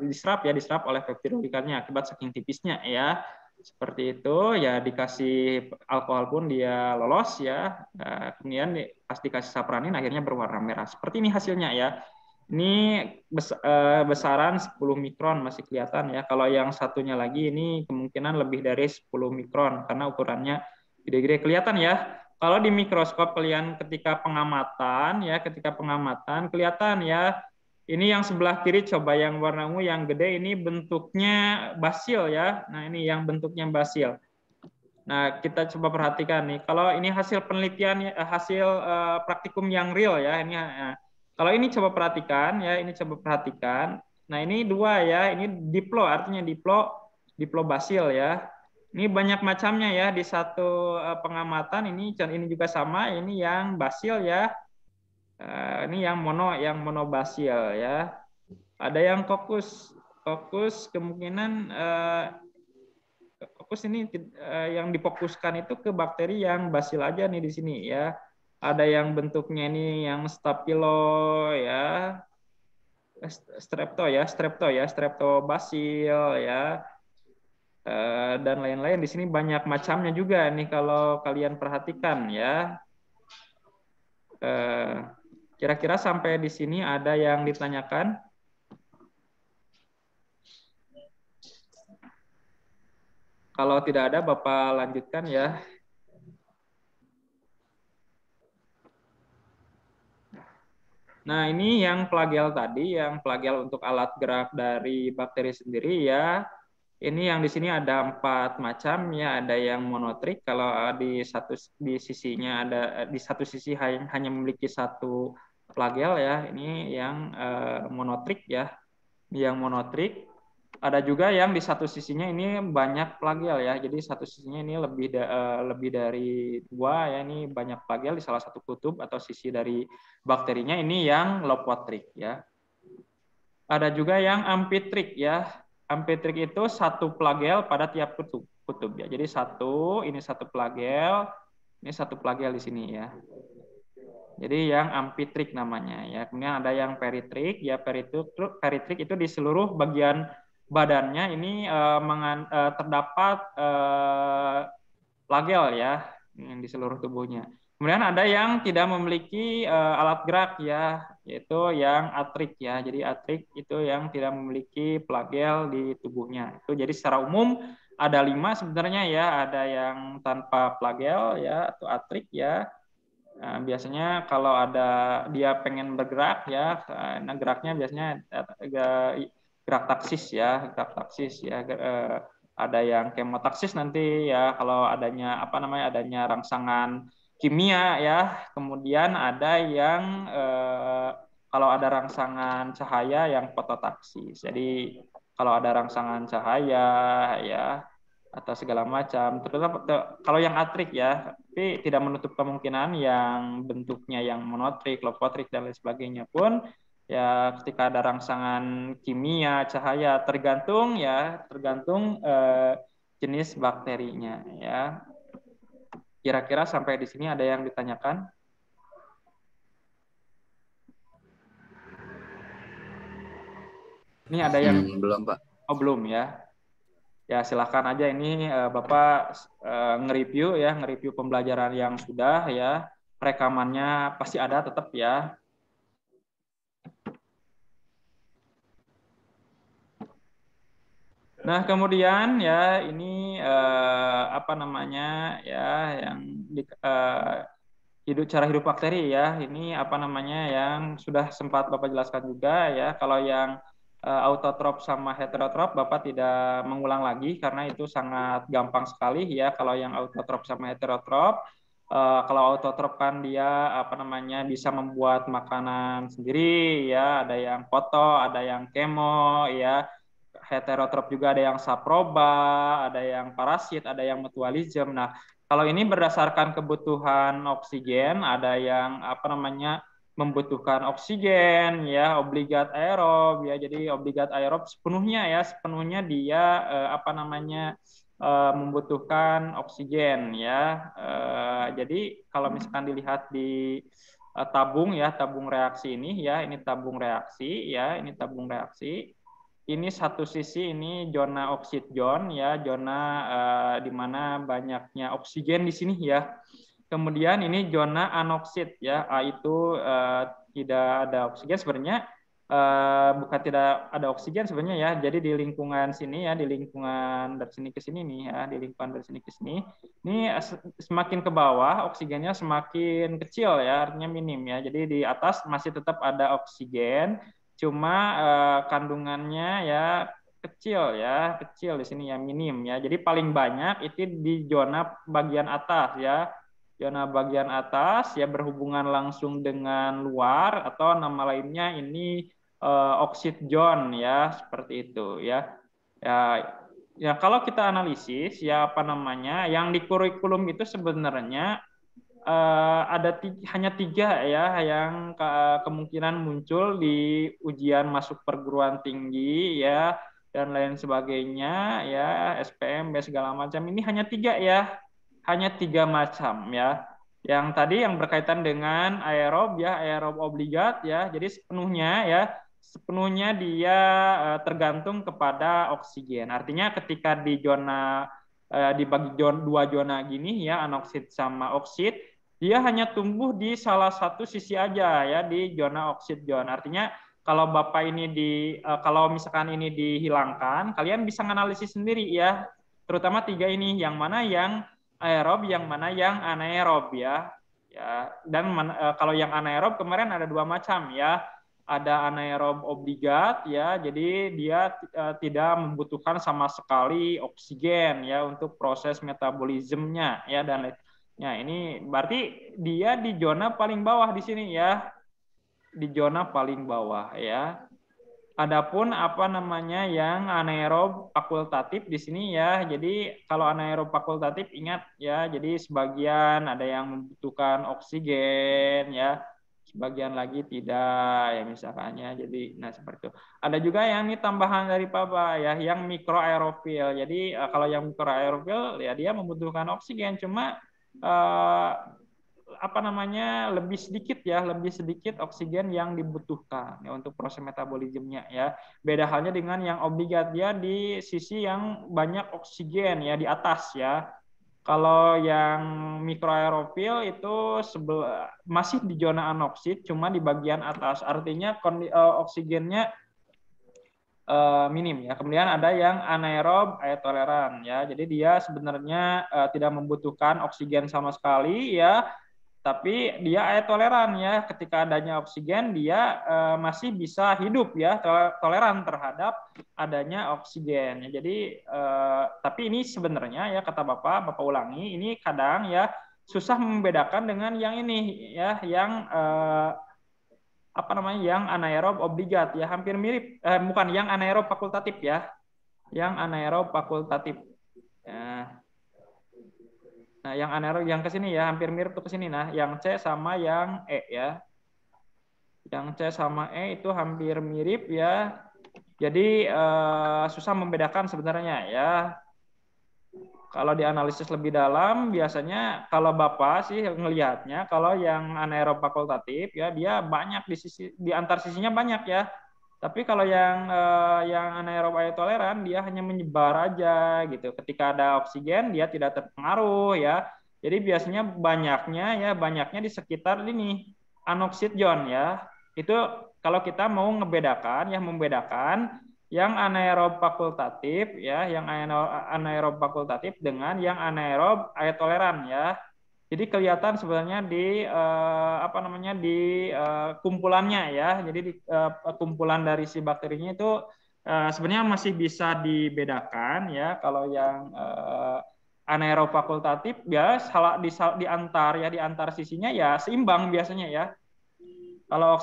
[SPEAKER 1] diserap oleh peptidoglikannya akibat saking tipisnya ya, seperti itu ya. Dikasih alkohol pun dia lolos ya, kemudian pas dikasih sapranin akhirnya berwarna merah seperti ini hasilnya ya. Ini besaran 10 mikron masih kelihatan ya. Kalau yang satunya lagi ini kemungkinan lebih dari 10 mikron karena ukurannya gede-gede kelihatan ya. Kalau di mikroskop kalian ketika pengamatan ya, ketika pengamatan kelihatan ya. Ini yang sebelah kiri coba yang warna ungu yang gede ini bentuknya basil ya. Nah, ini yang bentuknya basil. Nah, kita coba perhatikan nih. Kalau ini hasil penelitian hasil praktikum yang real ya. Ini kalau ini coba perhatikan ya, ini coba perhatikan. Nah, ini dua ya. Ini diplo artinya diplo basil ya. Ini banyak macamnya ya, di satu pengamatan ini juga sama, ini yang basil ya. Ini yang monobasil ya. Ada yang kokus kemungkinan fokus ini yang difokuskan itu ke bakteri yang basil aja nih di sini ya. Ada yang bentuknya ini yang staphylo ya, streptobasil ya, dan lain-lain. Di sini banyak macamnya juga nih kalau kalian perhatikan ya. Kira-kira sampai di sini ada yang ditanyakan? Kalau tidak ada, Bapak lanjutkan ya. Nah, ini yang plagial tadi, yang plagial untuk alat gerak dari bakteri sendiri ya. Ini yang di sini ada 4 macam ya, ada yang monotrik kalau di sisinya ada di satu sisi hanya memiliki satu plagial ya. Ini yang monotrik ya. Yang monotrik. Ada juga yang di satu sisinya ini banyak plagial ya. Jadi satu sisinya ini lebih dari 2 ya, ini banyak plagial di salah satu kutub atau sisi dari bakterinya. Ini yang lopotrik ya. Ada juga yang ampitrik ya. Ampitrik itu satu plagial pada tiap kutub ya. Jadi ini satu plagial, ini satu plagial di sini ya. Jadi yang ampitrik namanya ya. Kemudian ada yang peritrik ya. Peritrik itu di seluruh bagian badannya ini terdapat plagial ya di seluruh tubuhnya. Kemudian ada yang tidak memiliki alat gerak ya, yaitu yang atrik ya. Jadi atrik itu yang tidak memiliki plagial di tubuhnya. Itu jadi secara umum ada 5 sebenarnya ya. Ada yang tanpa plagial ya atau atrik ya. Nah, biasanya kalau ada dia pengen bergerak ya, nah geraknya biasanya gerak taksis ya, ada yang kemotaksis nanti ya kalau adanya rangsangan kimia ya. Kemudian ada yang kalau ada rangsangan cahaya yang fototaksis. Jadi kalau ada rangsangan cahaya ya atau segala macam. Terus kalau yang atrik ya, tapi tidak menutup kemungkinan yang bentuknya yang monotrik, lopotrik dan lain sebagainya pun ya ketika ada rangsangan kimia, cahaya tergantung jenis bakterinya ya. Kira-kira sampai di sini ada yang ditanyakan? Ini ada yang
[SPEAKER 2] belum, Pak.
[SPEAKER 1] Oh, belum ya. Ya silahkan aja ini Bapak nge-review pembelajaran yang sudah ya, rekamannya pasti ada tetap ya. Nah kemudian ya ini cara hidup bakteri ya, ini yang sudah sempat Bapak jelaskan juga ya. Kalau yang autotrop sama heterotrop Bapak tidak mengulang lagi karena itu sangat gampang sekali ya. Kalau yang autotrop sama heterotrop, kalau autotrop kan dia bisa membuat makanan sendiri ya, ada yang foto, ada yang kemo ya. Heterotrop juga ada yang saproba, ada yang parasit, ada yang mutualisme. Nah, kalau ini berdasarkan kebutuhan oksigen, ada yang membutuhkan oksigen ya, obligat aerob ya. Jadi obligat aerob sepenuhnya dia membutuhkan oksigen ya. Jadi kalau misalkan dilihat di tabung reaksi ini ya, ini tabung reaksi ya, ini tabung reaksi. Ini satu sisi ini zona oksid zone ya, zona di mana banyaknya oksigen di sini ya. Kemudian ini zona anoksid ya, itu tidak ada oksigen sebenarnya, bukan tidak ada oksigen sebenarnya ya. Jadi di lingkungan sini ya, di lingkungan dari sini ke sini nih ya, di lingkungan dari sini ke sini, ini semakin ke bawah oksigennya semakin kecil ya, artinya minim ya. Jadi di atas masih tetap ada oksigen, cuma kandungannya ya kecil di sini ya, minim ya. Jadi paling banyak itu di zona bagian atas ya. Zona bagian atas ya berhubungan langsung dengan luar atau nama lainnya ini oksid zone ya, seperti itu ya. Ya kalau kita analisis ya yang di kurikulum itu sebenarnya hanya 3 ya yang kemungkinan muncul di ujian masuk perguruan tinggi ya, dan lain sebagainya ya, SPM segala macam ini hanya 3 ya, hanya 3 macam ya. Yang tadi yang berkaitan dengan aerob ya, aerob obligat ya, jadi sepenuhnya dia tergantung kepada oksigen. Artinya ketika di zona dibagi dua zona gini ya, anoksid sama oksid, dia hanya tumbuh di salah satu sisi aja ya, di zona oksid zone. Artinya kalau Bapak ini kalau misalkan ini dihilangkan, kalian bisa menganalisis sendiri ya, terutama 3 ini, yang mana yang aerob, yang mana yang anaerob ya. Ya, dan kalau yang anaerob kemarin ada 2 macam ya. Ada anaerob obligat ya, jadi dia tidak membutuhkan sama sekali oksigen ya untuk proses metabolismenya ya, dan lainnya. Ini berarti dia di zona paling bawah di sini ya, di zona paling bawah ya. Adapun apa namanya yang anaerob fakultatif di sini ya. Jadi kalau anaerob fakultatif ingat ya, jadi sebagian ada yang membutuhkan oksigen ya, sebagian lagi tidak ya misalkannya. Jadi nah seperti itu. Ada juga yang ini tambahan dari Papa ya, yang mikroaerofil. Jadi kalau yang mikroaerofil ya dia membutuhkan oksigen, cuma apa namanya lebih sedikit oksigen yang dibutuhkan ya untuk proses metabolismenya ya. Beda halnya dengan yang obligat, dia di sisi yang banyak oksigen ya, di atas ya. Kalau yang mikroaerofil itu masih di zona anoksid, cuma di bagian atas, artinya oksigennya minim ya. Kemudian ada yang anaerob aetoleran ya. Jadi dia sebenarnya tidak membutuhkan oksigen sama sekali ya, tapi dia aetoleran ya. Ketika adanya oksigen dia masih bisa hidup ya, toleran terhadap adanya oksigen. Jadi tapi ini sebenarnya ya, kata Bapak ulangi, ini kadang ya susah membedakan dengan yang ini ya, yang apa namanya, yang anaerob obligat ya, hampir mirip, bukan, yang anaerob fakultatif ya, yang anaerob fakultatif. Nah, yang anaerob yang ke sini ya, hampir mirip tuh ke sini. Nah, yang C sama yang E ya. Yang C sama E itu hampir mirip ya. Jadi susah membedakan sebenarnya ya. Kalau dianalisis lebih dalam, biasanya kalau Bapak sih ngelihatnya, kalau yang anaerob fakultatif ya, dia banyak di antar sisinya banyak ya. Tapi kalau yang anaerob toleran, dia hanya menyebar aja gitu. Ketika ada oksigen, dia tidak terpengaruh ya. Jadi biasanya banyaknya di sekitar ini anoksid zone ya. Itu kalau kita mau membedakan yang anaerob fakultatif ya, yang anaerob fakultatif dengan yang anaerob toleran ya. Jadi kelihatan sebenarnya di apa namanya, di kumpulannya ya. Jadi di kumpulan dari si bakterinya itu sebenarnya masih bisa dibedakan ya. Kalau yang anaerob fakultatif ya di antar sisinya ya seimbang biasanya ya. Kalau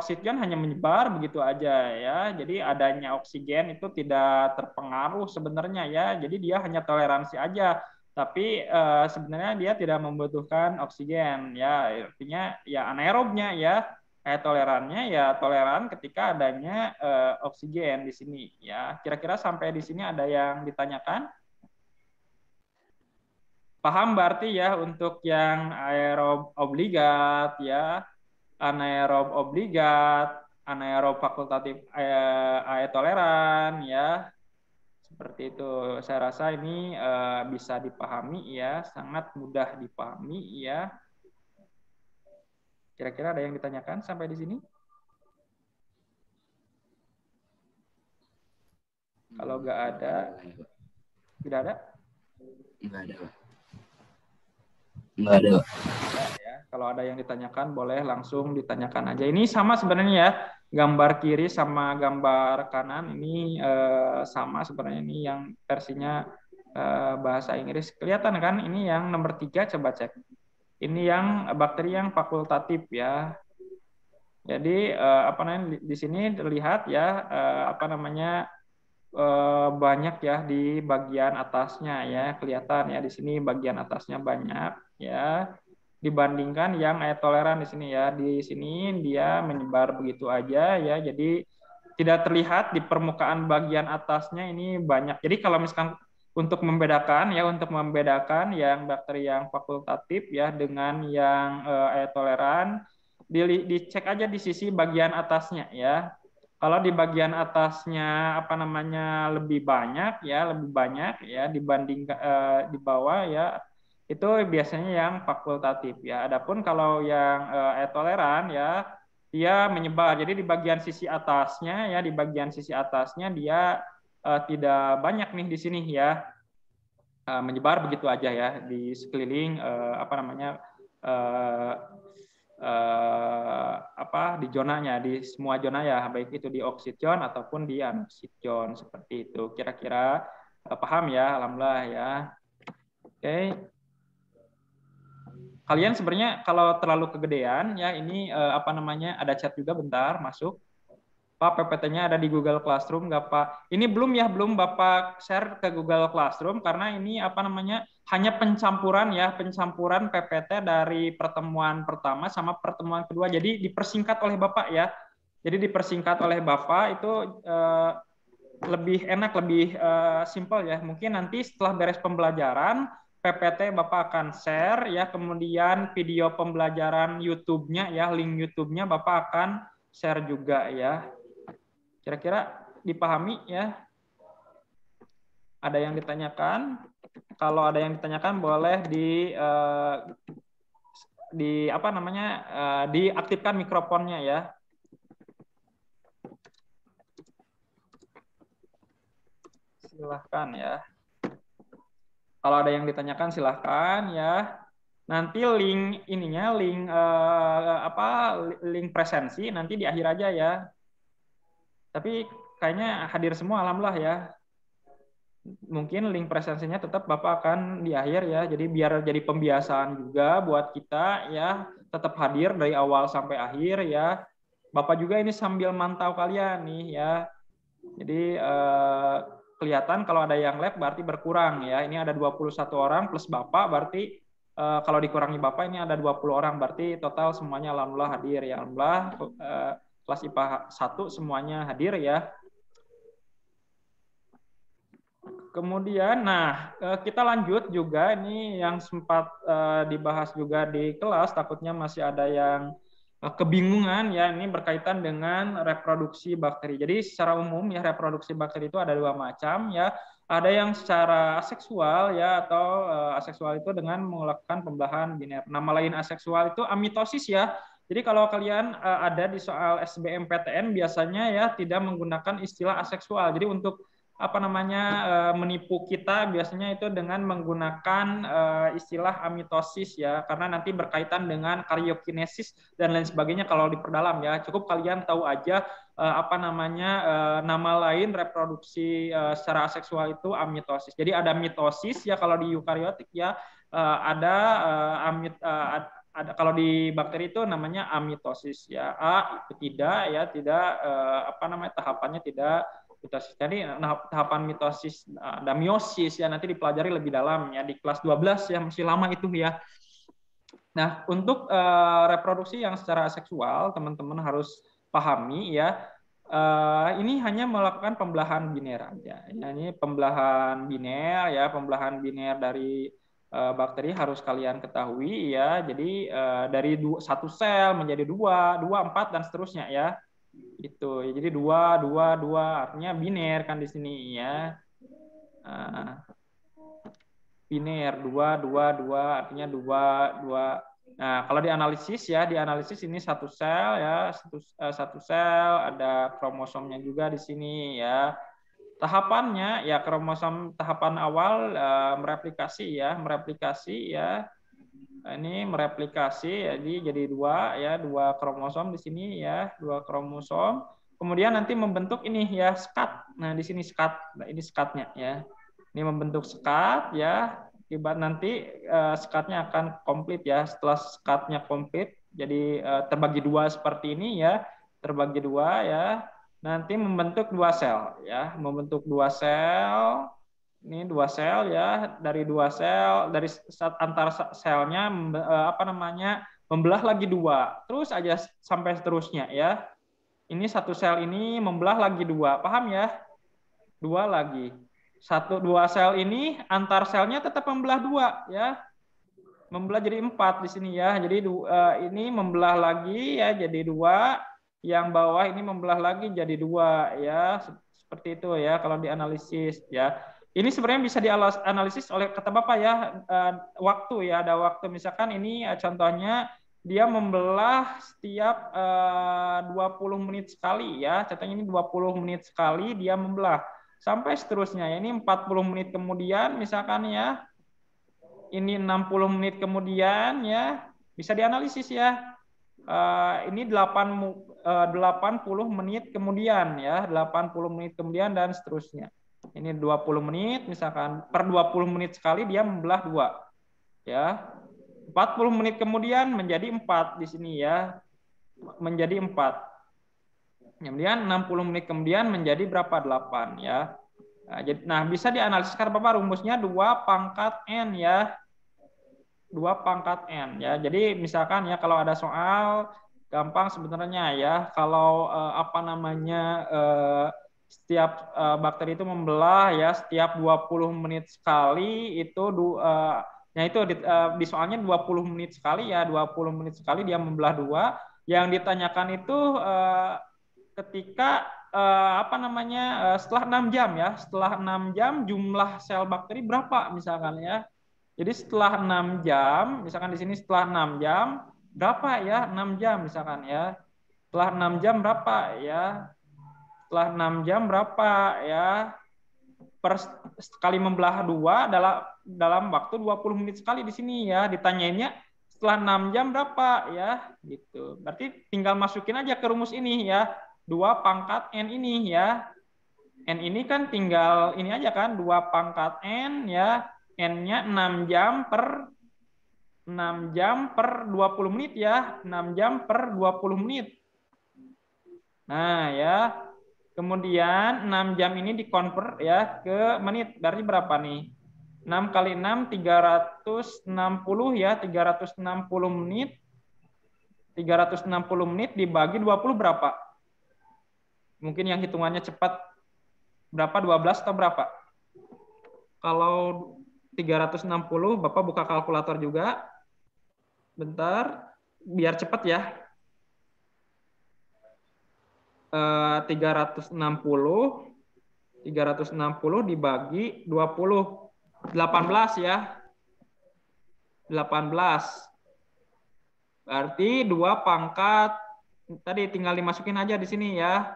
[SPEAKER 1] oksigen hanya menyebar begitu aja ya. Jadi adanya oksigen itu tidak terpengaruh sebenarnya ya. Jadi dia hanya toleransi aja. Tapi sebenarnya dia tidak membutuhkan oksigen ya. Artinya ya anaerobnya ya, tolerannya ya toleran ketika adanya oksigen di sini ya. Kira-kira sampai di sini ada yang ditanyakan? Paham berarti ya untuk yang aerob obligat ya, anaerob obligat, anaerob fakultatif toleran ya. Seperti itu. Saya rasa ini bisa dipahami ya, sangat mudah dipahami ya. Kira-kira ada yang ditanyakan sampai di sini? Kalau nggak ada, tidak ada?
[SPEAKER 2] Nggak ada, Pak. Nggak ada, Pak.
[SPEAKER 1] Ya, kalau ada yang ditanyakan boleh langsung ditanyakan aja. Ini sama sebenarnya ya, gambar kiri sama gambar kanan ini sama sebenarnya. Ini yang versinya bahasa Inggris. Kelihatan kan? Ini yang nomor 3, coba cek. Ini yang bakteri yang fakultatif ya. Jadi apa namanya, di sini terlihat ya apa namanya, banyak ya di bagian atasnya ya, kelihatan ya di sini bagian atasnya banyak ya, dibandingkan yang toleran di sini ya. Di sini dia menyebar begitu aja ya. Jadi tidak terlihat di permukaan bagian atasnya ini banyak. Jadi kalau misalkan untuk membedakan yang bakteri yang fakultatif ya dengan yang air toleran, dicek aja di sisi bagian atasnya ya. Kalau di bagian atasnya lebih banyak ya dibanding di bawah ya, itu biasanya yang fakultatif ya. Adapun kalau yang air toleran ya, dia menyebar. Jadi di bagian sisi atasnya dia tidak banyak nih di sini ya, menyebar begitu aja ya di sekeliling uh, di zonanya, di semua zona ya, baik itu di oksijon ataupun di anoksijon seperti itu. Kira-kira paham ya, alhamdulillah ya. Oke. Kalian sebenarnya kalau terlalu kegedean ya ini ada chat juga bentar masuk. Pak, PPT-nya ada di Google Classroom nggak Pak? Ini belum Bapak share ke Google Classroom karena ini hanya pencampuran PPT dari pertemuan pertama sama pertemuan kedua. Jadi dipersingkat oleh Bapak ya. Jadi dipersingkat oleh Bapak itu lebih enak, lebih simpel ya. Mungkin nanti setelah beres pembelajaran PPT Bapak akan share ya, kemudian video pembelajaran YouTube-nya ya, link YouTube-nya Bapak akan share juga ya. Kira-kira dipahami ya? Ada yang ditanyakan? Kalau ada yang ditanyakan boleh diaktifkan mikrofonnya ya. Silahkan ya. Kalau ada yang ditanyakan silahkan ya. Nanti link link presensi nanti di akhir aja ya. Tapi kayaknya hadir semua, alhamdulillah ya. Mungkin link presensinya tetap Bapak akan di akhir ya. Jadi biar jadi pembiasaan juga buat kita ya, tetap hadir dari awal sampai akhir ya. Bapak juga ini sambil mantau kalian nih ya. Jadi kelihatan kalau ada yang lab berarti berkurang ya. Ini ada 21 orang plus Bapak berarti kalau dikurangi Bapak ini ada 20 orang, berarti total semuanya alhamdulillah hadir ya. Alhamdulillah kelas IPA 1 semuanya hadir ya. Kemudian, kita lanjut juga ini yang sempat dibahas juga di kelas, takutnya masih ada yang kebingungan ya, ini berkaitan dengan reproduksi bakteri. Jadi secara umum ya reproduksi bakteri itu ada dua macam ya. Ada yang secara aseksual ya, atau aseksual itu dengan melakukan pembelahan biner. Nama lain aseksual itu amitosis ya. Jadi kalau kalian ada di soal SBMPTN biasanya ya tidak menggunakan istilah aseksual. Jadi untuk menipu kita biasanya itu dengan menggunakan istilah amitosis ya, karena nanti berkaitan dengan karyokinesis dan lain sebagainya kalau diperdalam ya. Cukup kalian tahu aja nama lain reproduksi secara aseksual itu amitosis. Jadi ada mitosis ya kalau di eukariotik ya, ada kalau di bakteri itu namanya amitosis ya. Tahapannya tidak mitosis. Jadi tahapan mitosis ada meiosis ya, nanti dipelajari lebih dalam ya di kelas 12 ya, masih lama itu ya. Nah, untuk reproduksi yang secara seksual teman-teman harus pahami ya. Ini hanya melakukan pembelahan biner aja. Ya, ini pembelahan biner ya, pembelahan biner dari bakteri harus kalian ketahui ya. Jadi dari satu sel menjadi dua, 4 dan seterusnya ya. Itu jadi dua artinya biner kan di sini ya. Biner dua artinya dua. Nah, kalau di analisis ini satu sel ya, satu sel, ada kromosomnya juga di sini ya. Tahapannya ya kromosom tahapan awal mereplikasi ya. Ini mereplikasi jadi dua kromosom di sini ya, dua kromosom. Kemudian nanti membentuk ini ya skat. Nah, di sini skat. Nah, ini skatnya ya. Ini membentuk skat ya. Akibat nanti skatnya akan komplit ya. Setelah skatnya komplit jadi terbagi dua seperti ini ya. Terbagi dua ya. Nanti membentuk dua sel ya, membentuk dua sel. Ini dua sel ya, dari dua sel, dari antar selnya membelah lagi dua, terus aja sampai seterusnya ya. Ini satu sel ini membelah lagi dua, paham ya? Dua lagi. Dua sel ini antar selnya tetap membelah dua, ya. Membelah jadi 4 di sini ya. Jadi ini membelah lagi ya jadi 2. Yang bawah ini membelah lagi jadi 2 ya. Seperti itu ya kalau dianalisis ya. Ini sebenarnya bisa dianalisis oleh kata Bapak ya, waktu ya, ada waktu. Misalkan ini contohnya dia membelah setiap 20 menit sekali ya. Contohnya ini 20 menit sekali dia membelah sampai seterusnya. Ini 40 menit kemudian misalkan ya. Ini 60 menit kemudian ya, bisa dianalisis ya. Ini 80 menit kemudian ya, 80 menit kemudian dan seterusnya. Ini 20 menit misalkan per 20 menit sekali dia membelah 2 ya. 40 menit kemudian menjadi 4 di sini ya. Menjadi 4. Kemudian 60 menit kemudian menjadi berapa? 8 ya. Nah, bisa dianalisis karena Bapak rumusnya 2 pangkat N ya. 2 pangkat N ya. Jadi misalkan ya kalau ada soal gampang sebenarnya ya. Kalau setiap bakteri itu membelah ya setiap 20 menit sekali itu di soalnya 20 menit sekali ya, 20 menit sekali dia membelah 2. Yang ditanyakan itu ketika setelah 6 jam ya, setelah 6 jam jumlah sel bakteri berapa misalkan ya. Jadi setelah 6 jam, misalkan di sini setelah 6 jam berapa ya? 6 jam misalkan ya. Setelah 6 jam berapa ya? Setelah 6 jam berapa ya? Per sekali membelah 2 dalam waktu 20 menit sekali di sini ya. Ditanyainnya setelah 6 jam berapa ya? Gitu. Berarti tinggal masukin aja ke rumus ini ya. 2 pangkat N ini ya. N ini kan tinggal ini aja kan 2 pangkat N ya. N-nya 6 jam per 20 menit ya. 6 jam per 20 menit. Nah, ya. Kemudian 6 jam ini dikonvert ya ke menit. Berarti berapa nih? 6 kali 6 360 ya, 360 menit. 360 menit dibagi 20 berapa? Mungkin yang hitungannya cepat berapa? 12 atau berapa? Kalau 360, Bapak buka kalkulator juga. Bentar, biar cepat ya. 360 dibagi 20. 18 ya. 18. Berarti 2 pangkat, tadi tinggal dimasukin aja di sini ya.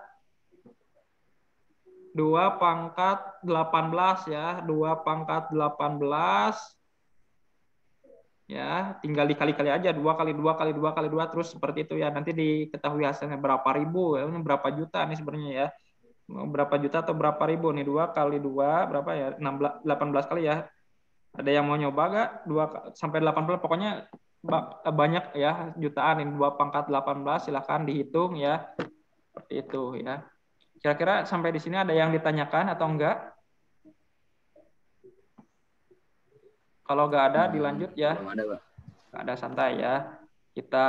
[SPEAKER 1] 2 pangkat 18 ya. 2 pangkat 18. Ya, tinggal dikali-kali aja 2 kali 2 kali 2 kali 2 terus seperti itu ya. Nanti diketahui hasilnya berapa ribu ya, berapa juta nih sebenarnya ya. Berapa juta atau berapa ribu nih 2 kali 2 berapa ya? 18 kali ya. Ada yang mau nyoba gak? 2 sampai 18 pokoknya banyak ya jutaan ini 2 pangkat 18 silahkan dihitung ya. Seperti itu ya. Kira-kira sampai di sini ada yang ditanyakan atau enggak? Kalau nggak ada, dilanjut ya.
[SPEAKER 2] Belum ada, Pak.
[SPEAKER 1] Nggak ada, santai ya. Kita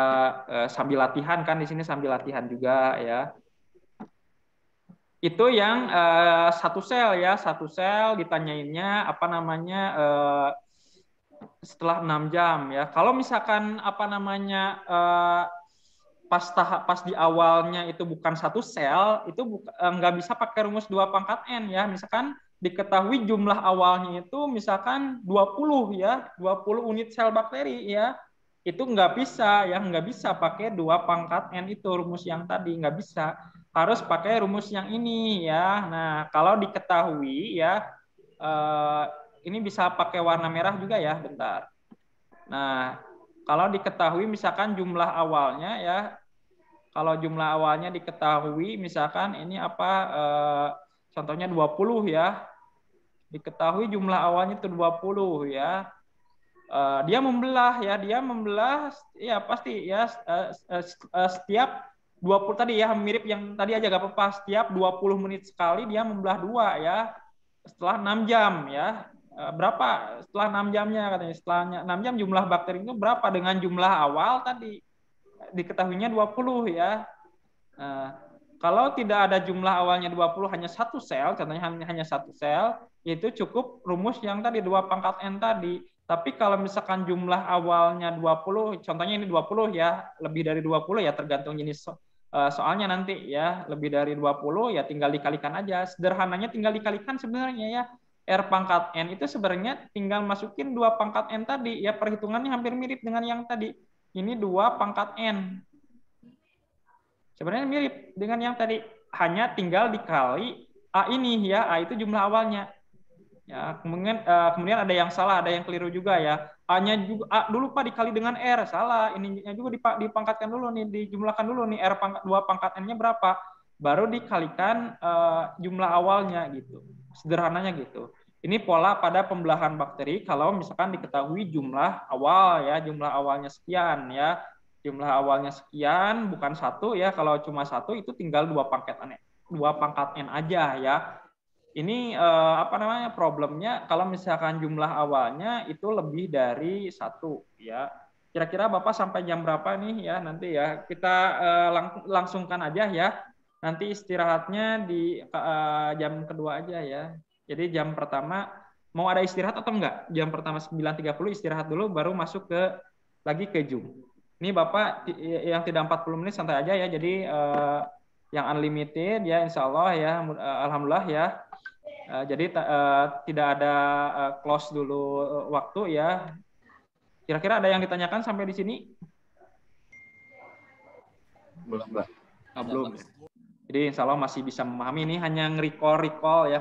[SPEAKER 1] sambil latihan kan di sini sambil latihan juga ya. Itu yang satu sel ya, satu sel ditanyainnya setelah 6 jam ya. Kalau misalkan pas di awalnya itu bukan satu sel, itu nggak bisa pakai rumus 2 pangkat N ya. Misalkan diketahui jumlah awalnya itu misalkan 20 ya, 20 unit sel bakteri ya. Itu nggak bisa pakai 2 pangkat N itu rumus yang tadi, nggak bisa. Harus pakai rumus yang ini ya. Nah, kalau diketahui ya, ini bisa pakai warna merah juga ya, bentar. Nah, kalau diketahui misalkan jumlah awalnya ya, kalau jumlah awalnya diketahui misalkan ini contohnya 20 ya. Diketahui jumlah awalnya itu 20 ya. Dia membelah ya pasti ya setiap 20 tadi ya mirip yang tadi aja gak apa-apa, setiap 20 menit sekali dia membelah 2 ya. Setelah 6 jam ya. Berapa setelah 6 jamnya katanya? Setelah 6 jam jumlah bakteri itu berapa dengan jumlah awal tadi? Diketahuinya 20 ya. Nah, Kalau tidak ada jumlah awalnya 20, hanya satu sel, contohnya hanya satu sel, itu cukup rumus yang tadi 2 pangkat N tadi. Tapi kalau misalkan jumlah awalnya 20, contohnya ini 20 ya, lebih dari 20 ya tergantung jenis soalnya nanti ya, lebih dari 20 ya tinggal dikalikan aja. Sederhananya tinggal dikalikan sebenarnya ya. R pangkat N itu sebenarnya tinggal masukin 2 pangkat N tadi ya, perhitungannya hampir mirip dengan yang tadi. Ini 2 pangkat N. Sebenarnya mirip dengan yang tadi, hanya tinggal dikali A ini ya, A itu jumlah awalnya. Ya, kemudian ada yang salah, ada yang keliru juga ya. A-nya juga A dulu Pak dikali dengan R, salah. Ininya juga dipangkatkan dulu nih, dijumlahkan dulu nih R pangkat 2 pangkat N-nya berapa? Baru dikalikan jumlah awalnya gitu. Sederhananya gitu. Ini pola pada pembelahan bakteri kalau misalkan diketahui jumlah awal ya, jumlah awalnya sekian ya. Jumlah awalnya sekian, bukan satu ya. Kalau cuma satu itu tinggal 2 pangkat N, 2 pangkat N aja ya. Ini apa namanya, problemnya kalau misalkan jumlah awalnya itu lebih dari satu ya. Kira-kira Bapak sampai jam berapa nih ya nanti ya? Kita langsungkan aja ya. Nanti istirahatnya di jam kedua aja ya. Jadi jam pertama mau ada istirahat atau enggak? Jam pertama 9.30 istirahat dulu baru masuk ke lagi ke Zoom. Ini Bapak yang tidak 40 menit santai aja ya. Jadi yang unlimited ya insya Allah ya, alhamdulillah ya. Jadi tidak ada close dulu waktu ya. Kira-kira ada yang ditanyakan sampai di sini?
[SPEAKER 2] Belum, Mbak.
[SPEAKER 1] Belum. Jadi insya Allah masih bisa memahami. Ini hanya nge-recall ya,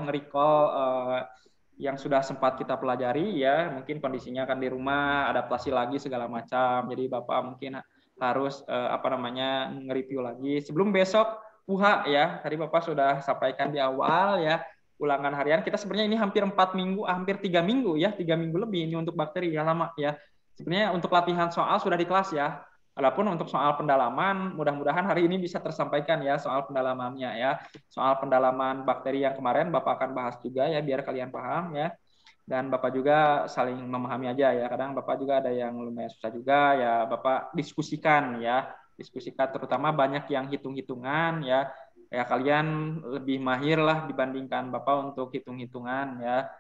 [SPEAKER 1] yang sudah sempat kita pelajari ya. Mungkin kondisinya kan di rumah, adaptasi lagi segala macam. Jadi Bapak mungkin harus nge-review lagi. Sebelum besok UHA ya, tadi Bapak sudah sampaikan di awal ya. Ulangan harian kita sebenarnya ini hampir 4 minggu, hampir 3 minggu ya, 3 minggu lebih ini untuk bakteri ya, lama ya. Sebenarnya untuk latihan soal sudah di kelas ya. Adapun untuk soal pendalaman, mudah-mudahan hari ini bisa tersampaikan ya soal pendalamannya ya. Soal pendalaman bakteri yang kemarin Bapak akan bahas juga ya, biar kalian paham ya. Dan Bapak juga saling memahami aja ya. Kadang Bapak juga ada yang lumayan susah juga ya, Bapak diskusikan ya. Diskusikan, terutama banyak yang hitung-hitungan ya. Ya kalian lebih mahir lah dibandingkan Bapak untuk hitung-hitungan ya.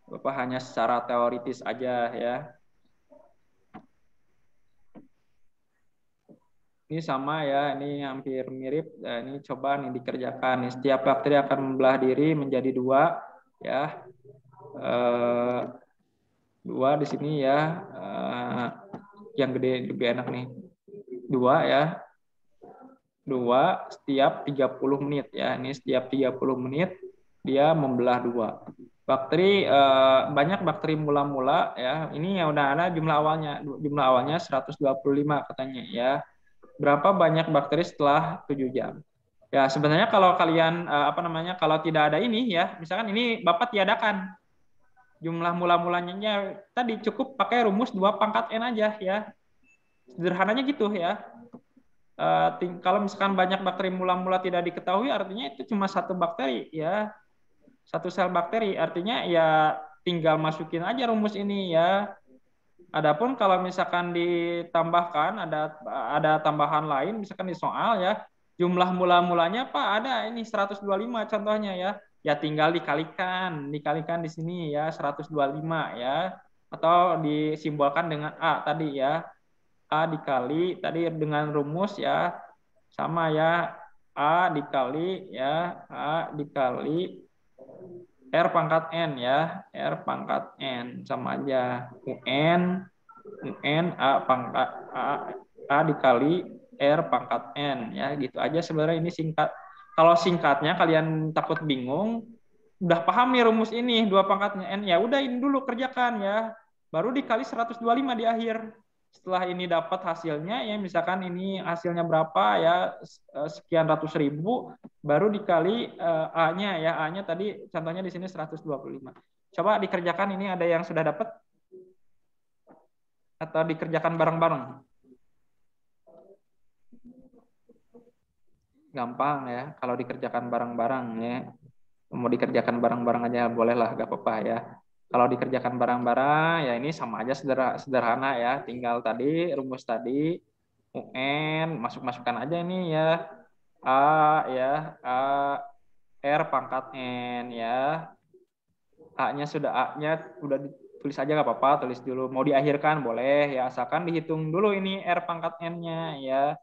[SPEAKER 1] Bapak hanya secara teoritis aja ya. Ini sama ya, ini hampir mirip. Ini coba nih dikerjakan. Nih, setiap bakteri akan membelah diri menjadi 2 ya. 2 di sini ya. Yang gede lebih enak nih. 2 ya. 2 setiap 30 menit ya. Ini setiap 30 menit dia membelah 2. Bakteri banyak bakteri mula-mula ya. Ini yang udah ada jumlah awalnya. Jumlah awalnya 125 katanya ya. Berapa banyak bakteri setelah 7 jam. Ya, sebenarnya kalau kalian kalau tidak ada ini ya, misalkan ini Bapak tiadakan jumlah mula-mulanya tadi, cukup pakai rumus 2 pangkat N aja ya. Sederhananya gitu ya. Kalau misalkan banyak bakteri mula-mula tidak diketahui, artinya itu cuma satu bakteri ya. Satu sel bakteri, artinya ya tinggal masukin aja rumus ini ya. Adapun kalau misalkan ditambahkan ada tambahan lain, misalkan di soal ya, jumlah mula-mulanya Pak ada ini 125 contohnya ya. Ya tinggal dikalikan di sini ya 125 ya, atau disimbolkan dengan A tadi ya. A dikali tadi dengan rumus ya sama ya, A dikali ya, A dikali R pangkat N ya, R pangkat N sama aja UN A pangkat A dikali R pangkat N ya, gitu aja sebenarnya. Ini singkat. Kalau singkatnya kalian takut bingung, udah paham nih rumus ini 2 pangkatnya N, ya udah ini dulu kerjakan ya, baru dikali 125 di akhir. Setelah ini dapat hasilnya ya, misalkan ini hasilnya berapa ya, sekian ratus ribu, baru dikali A-nya ya. A-nya tadi contohnya di sini 125. Coba dikerjakan, ini ada yang sudah dapat atau dikerjakan bareng-bareng? Gampang ya kalau dikerjakan bareng-bareng ya. Mau dikerjakan bareng-bareng aja bolehlah, gak apa-apa ya. Kalau dikerjakan bareng-bareng ya ini sama aja, sederhana ya. Tinggal tadi rumus tadi UN masuk-masukkan aja ini ya. A ya, A R pangkat N ya. A-nya A-nya udah ditulis aja nggak apa-apa, tulis dulu. Mau diakhirkan boleh ya, asalkan dihitung dulu ini R pangkat N-nya ya.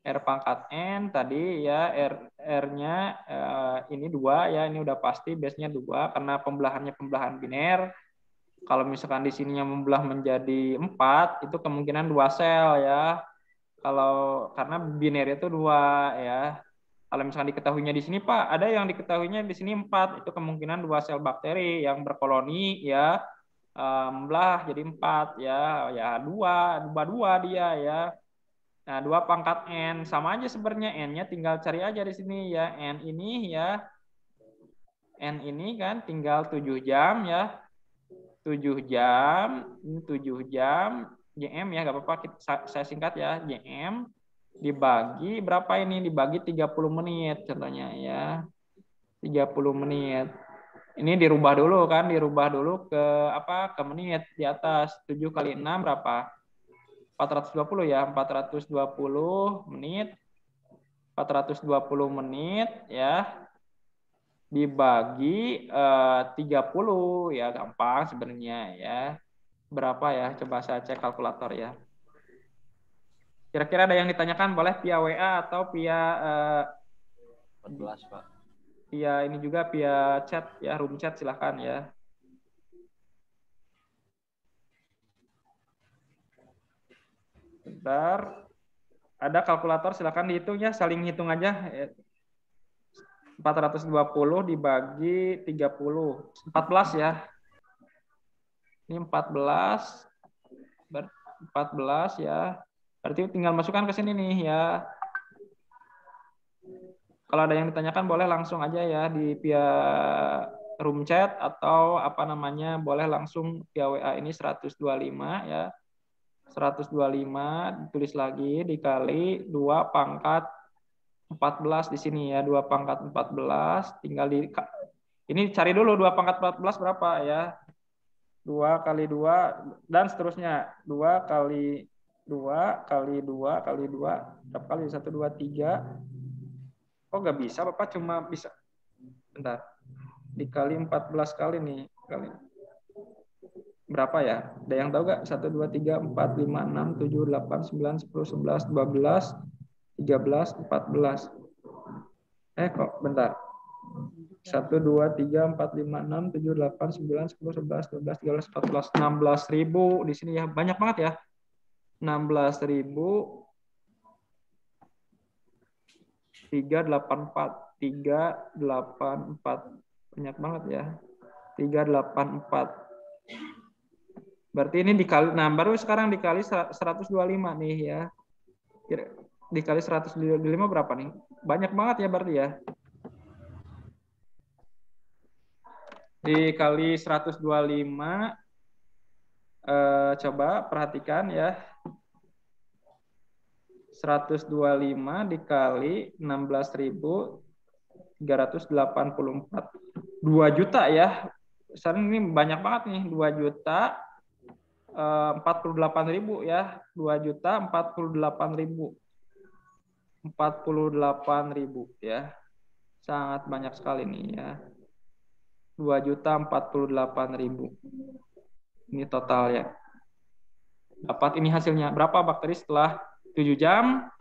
[SPEAKER 1] R pangkat N tadi ya, R-nya ini 2 ya, ini udah pasti base-nya 2 karena pembelahannya pembelahan biner. Kalau misalkan di sininya membelah menjadi 4, itu kemungkinan 2 sel ya. Kalau karena biner itu 2 ya. Kalau misalkan diketahuinya di sini Pak, ada yang diketahuinya di sini 4, itu kemungkinan 2 sel bakteri yang berkoloni ya, belah jadi 4 ya, ya 2 2 dia ya. Nah, 2 pangkat N sama aja sebenarnya, N-nya tinggal cari aja di sini ya. N ini ya, N ini kan tinggal 7 jam ya. 7 jam, 7 jam, JM ya, nggak apa-apa, saya singkat ya, JM dibagi berapa ini? Dibagi 30 menit contohnya ya. 30 menit. Ini dirubah dulu kan, dirubah dulu ke apa? Ke menit di atas. 7 kali 6 berapa? 420 ya, 420 menit. 420 menit ya, dibagi 30 ya, gampang sebenarnya ya. Berapa ya? Coba saya cek kalkulator ya. Kira-kira ada yang ditanyakan, boleh via WA atau via
[SPEAKER 2] 14, Pak.
[SPEAKER 1] via ini juga, via chat ya, room chat silahkan ya. Bentar. Ada kalkulator, silahkan dihitung ya, saling hitung aja. 420 dibagi 30. 14 ya. Ini 14. 14 ya. Berarti tinggal masukkan ke sini nih ya. Kalau ada yang ditanyakan boleh langsung aja ya di via room chat atau apa namanya, boleh langsung via WA ini 125 ya. 125 ditulis lagi dikali 2 pangkat 14 di sini ya, 2 pangkat 14 tinggal di ini cari dulu 2 pangkat 14 berapa ya. 2 kali 2 dan seterusnya. 2 kali 2 kali 2 kali 2 berapa kali? 1 2 3. Oh nggak bisa Bapak, cuma bisa bentar. Dikali 14 kali nih. Kali berapa ya? Ada yang tahu nggak? 1 2 3 4 5 6 7 8 9 10 11 12 13 14. Kok bentar. 1 2 3 4 5 6 7 8 9 10 11 12 13 14 16.000 di sini ya. Banyak banget ya. 16.000 384 384, banyak banget ya. 384. Berarti ini dikali, nah baru sekarang dikali 125 nih ya. Dikali 125 berapa nih? Banyak banget ya berarti ya. Dikali 125, coba perhatikan ya. 125 dikali 16.384. 2 juta ya. Sekarang ini banyak banget nih, 2 juta 48.000 ya. 2 juta 48.000. 48.000 ya. Sangat banyak sekali nih ya. 2 juta 48.000. Ini total ya. Dapat ini hasilnya. Berapa bakteri setelah 7 jam?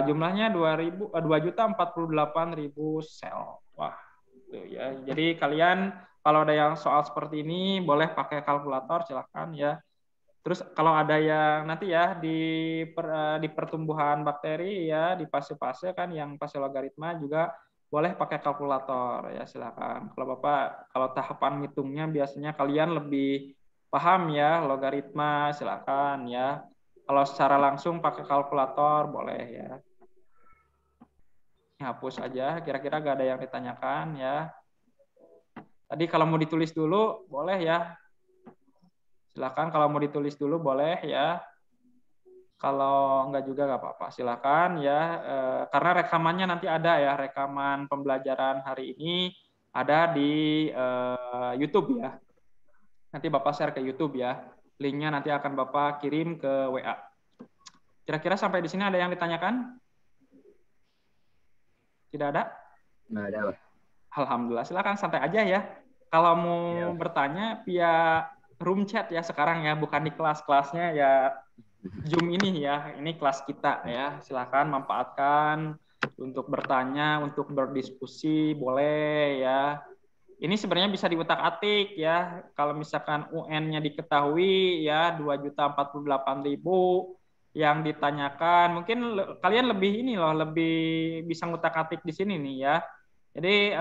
[SPEAKER 1] Jumlahnya 2.048.000 sel. Wah, tuh ya. Jadi kalian kalau ada yang soal seperti ini boleh pakai kalkulator, silahkan ya. Terus kalau ada yang nanti ya di pertumbuhan bakteri ya, di fase-fase kan yang fase logaritma juga boleh pakai kalkulator ya, silakan. Kalau Bapak kalau tahapan ngitungnya biasanya kalian lebih paham ya logaritma, silakan ya. Kalau secara langsung pakai kalkulator boleh ya. Hapus aja, kira-kira gak ada yang ditanyakan ya. Tadi kalau mau ditulis dulu boleh ya. Silakan kalau mau ditulis dulu boleh ya. Kalau enggak juga nggak apa-apa, silakan ya. Karena rekamannya nanti ada ya, rekaman pembelajaran hari ini ada di YouTube ya. Nanti Bapak share ke YouTube ya. Linknya nanti akan Bapak kirim ke WA. Kira-kira sampai di sini ada yang ditanyakan? Tidak ada?
[SPEAKER 2] Nggak ada, Pak.
[SPEAKER 1] Alhamdulillah, silakan santai aja ya. Kalau mau
[SPEAKER 2] Ya.
[SPEAKER 1] bertanya via room chat ya sekarang ya, bukan di kelas-kelasnya ya Zoom ini ya. Ini kelas kita ya. Silakan manfaatkan untuk bertanya, untuk berdiskusi, boleh ya. Ini sebenarnya bisa diutak-atik ya. Kalau misalkan UN-nya diketahui ya 2.048.000 yang ditanyakan, mungkin kalian lebih ini loh, lebih bisa ngutak-atik di sini nih ya. Jadi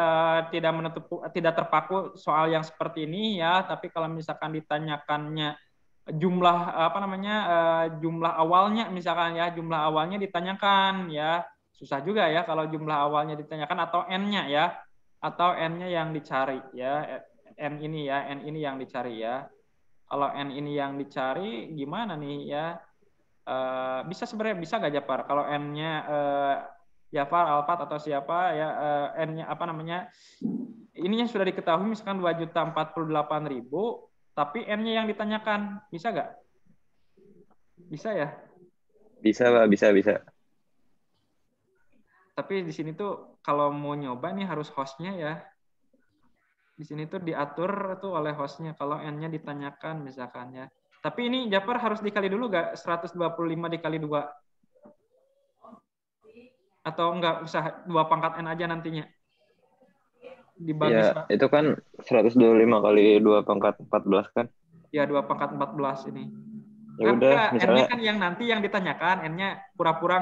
[SPEAKER 1] tidak terpaku soal yang seperti ini ya, tapi kalau misalkan ditanyakannya jumlah apa namanya jumlah awalnya misalkan ya, jumlah awalnya ditanyakan ya, susah juga ya kalau jumlah awalnya ditanyakan atau n-nya ya, atau n-nya yang dicari ya, n ini yang dicari ya. Kalau n ini yang dicari gimana nih ya? Bisa sebenarnya bisa gak Japar kalau n-nya Jafar, Alfat atau siapa ya n-nya apa namanya ininya sudah diketahui misalkan 2.048.000 tapi n-nya yang ditanyakan bisa gak? Bisa ya?
[SPEAKER 3] Bisa, Pak, bisa.
[SPEAKER 1] Tapi di sini tuh kalau mau nyoba nih harus hostnya ya. Di sini tuh diatur tuh oleh hostnya kalau n-nya ditanyakan misalkan ya. Tapi ini Japar harus dikali dulu gak 125 dikali 2? Atau enggak usah 2 pangkat n aja nantinya? Dibagi
[SPEAKER 3] Ya, itu kan 125 kali 2 pangkat 14 kan?
[SPEAKER 1] ya 2 pangkat 14 ini.
[SPEAKER 3] Ya
[SPEAKER 1] Kan
[SPEAKER 3] udah,
[SPEAKER 1] enggak, n-nya
[SPEAKER 3] misalnya
[SPEAKER 1] kan yang nanti yang ditanyakan, n-nya pura-pura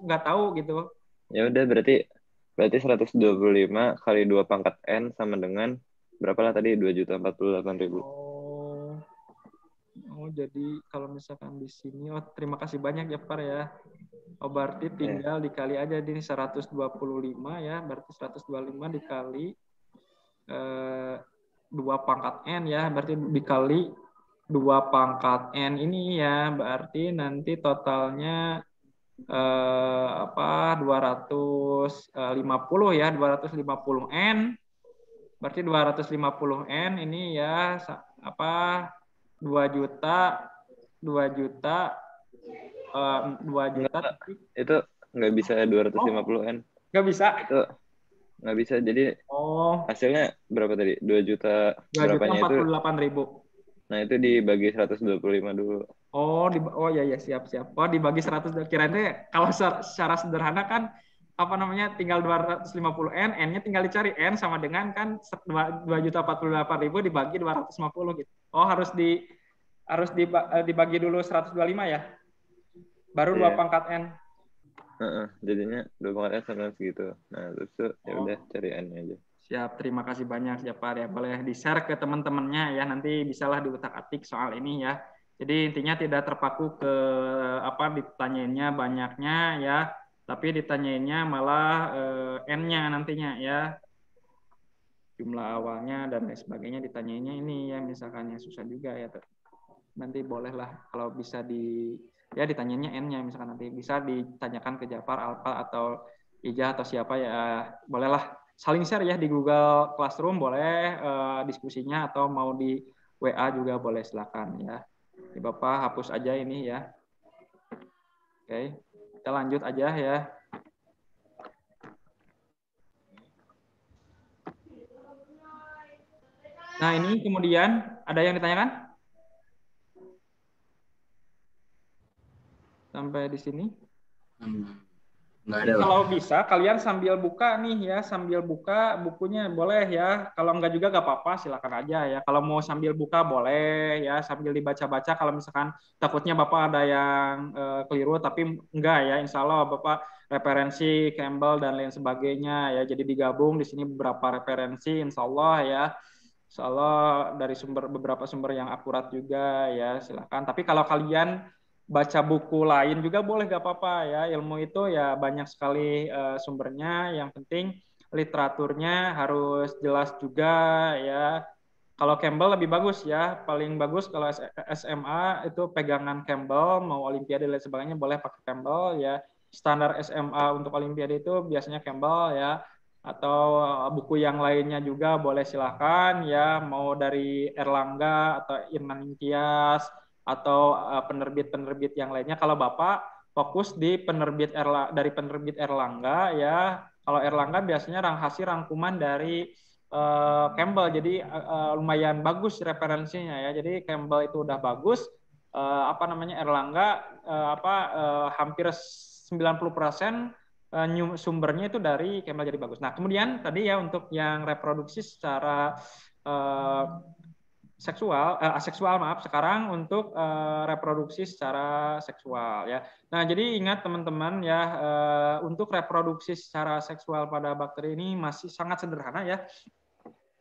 [SPEAKER 1] nggak tahu gitu.
[SPEAKER 3] ya udah berarti 125 kali 2 pangkat N sama dengan berapa lah tadi? 2.048.000.
[SPEAKER 1] Oh, jadi kalau misalkan di sini, terima kasih banyak ya Par ya. Oh, berarti tinggal dikali aja ini 125 ya, berarti 125 dikali 2 pangkat N ya, berarti dikali 2 pangkat N ini ya, berarti nanti totalnya 250 ya, 250 N. Berarti 250 N ini ya 2 juta 2 juta 2 juta
[SPEAKER 3] Enggak, itu nggak bisa 250 N.
[SPEAKER 1] nggak bisa.
[SPEAKER 3] Itu nggak bisa. Jadi hasilnya berapa tadi? 2 juta
[SPEAKER 1] 2 juta
[SPEAKER 3] berapanya itu?
[SPEAKER 1] 48.000.
[SPEAKER 3] Nah, itu dibagi 125 dulu.
[SPEAKER 1] Oh ya siap. Oh dibagi 100, kirain kalau secara sederhana kan apa namanya tinggal 250 N, N-nya tinggal dicari N sama dengan kan 2.048.000 dibagi 250 gitu. Oh harus dibagi dulu 125 ya. Baru 2 pangkat N.
[SPEAKER 3] Jadinya 2 pangkat N sama segitu. Nah, terus tuh ya udah cari N-nya aja.
[SPEAKER 1] Siap, terima kasih banyak Japar ya. Boleh di-share ke teman-temannya ya. Nanti bisalah diutak-atik soal ini ya. Jadi intinya tidak terpaku ke ditanyainnya banyaknya ya, tapi ditanyainnya malah N-nya nantinya ya. Jumlah awalnya dan lain sebagainya ditanyainnya ini ya, misalkan yang susah juga ya. Nanti bolehlah kalau bisa ditanyainnya N-nya misalkan, nanti bisa ditanyakan ke Japar, Alfa atau Ija atau siapa ya. Bolehlah saling share ya di Google Classroom, boleh diskusinya, atau mau di WA juga boleh, silakan ya. Ini Bapak hapus aja ini ya. Oke, kita lanjut aja ya. Nah ini kemudian ada yang ditanyakan? Sampai di sini?
[SPEAKER 2] Nggak ada,
[SPEAKER 1] Kalau bisa kalian sambil buka nih ya, sambil buka bukunya boleh ya. Kalau enggak juga enggak apa-apa, silakan aja ya. Kalau mau sambil buka boleh ya, sambil dibaca-baca. Kalau misalkan takutnya Bapak ada yang keliru, tapi enggak ya. Insya Allah Bapak referensi Campbell dan lain sebagainya ya. Jadi digabung di sini beberapa referensi, Insya Allah ya. Insya Allah dari beberapa sumber yang akurat juga ya, silakan. Tapi kalau kalian baca buku lain juga boleh, gak apa-apa ya. Ilmu itu ya banyak sekali sumbernya, yang penting literaturnya harus jelas juga ya. Kalau Campbell lebih bagus ya, paling bagus kalau SMA itu pegangan Campbell, mau Olimpiade dan lain sebagainya boleh pakai Campbell ya. Standar SMA untuk Olimpiade itu biasanya Campbell ya, atau buku yang lainnya juga boleh, silahkan ya, mau dari Erlangga atau Irman Tias atau penerbit-penerbit yang lainnya. Kalau Bapak fokus di dari penerbit Erlangga ya. Kalau Erlangga biasanya hasil rangkuman dari Campbell, jadi lumayan bagus referensinya ya. Jadi Campbell itu udah bagus, Erlangga hampir 90% sumbernya itu dari Campbell jadi bagus. Nah kemudian tadi ya untuk yang reproduksi secara aseksual sekarang untuk reproduksi secara seksual ya. Nah jadi ingat teman-teman ya, untuk reproduksi secara seksual pada bakteri ini masih sangat sederhana ya,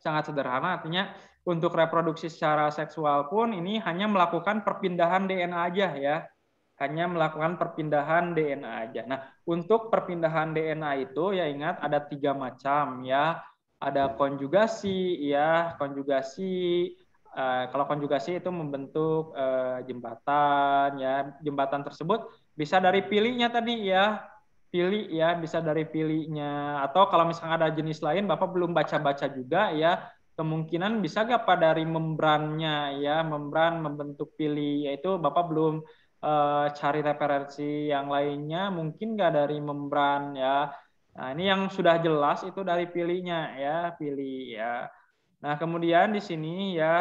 [SPEAKER 1] sangat sederhana. Artinya untuk reproduksi secara seksual pun ini hanya melakukan perpindahan DNA aja ya, hanya melakukan perpindahan DNA aja. Nah untuk perpindahan DNA itu ya ingat ada 3 macam ya, ada konjugasi ya, konjugasi. Kalau konjugasi itu membentuk jembatan ya, jembatan tersebut bisa dari pilihnya tadi ya, pilih ya, bisa dari pilihnya, atau kalau misalnya ada jenis lain Bapak belum baca-baca juga ya, kemungkinan bisa nggak dari membrannya ya, membran membentuk pilih, yaitu Bapak belum cari referensi yang lainnya, mungkin nggak dari membran ya. Nah ini yang sudah jelas itu dari pilihnya ya, pilih ya. Nah, kemudian di sini ya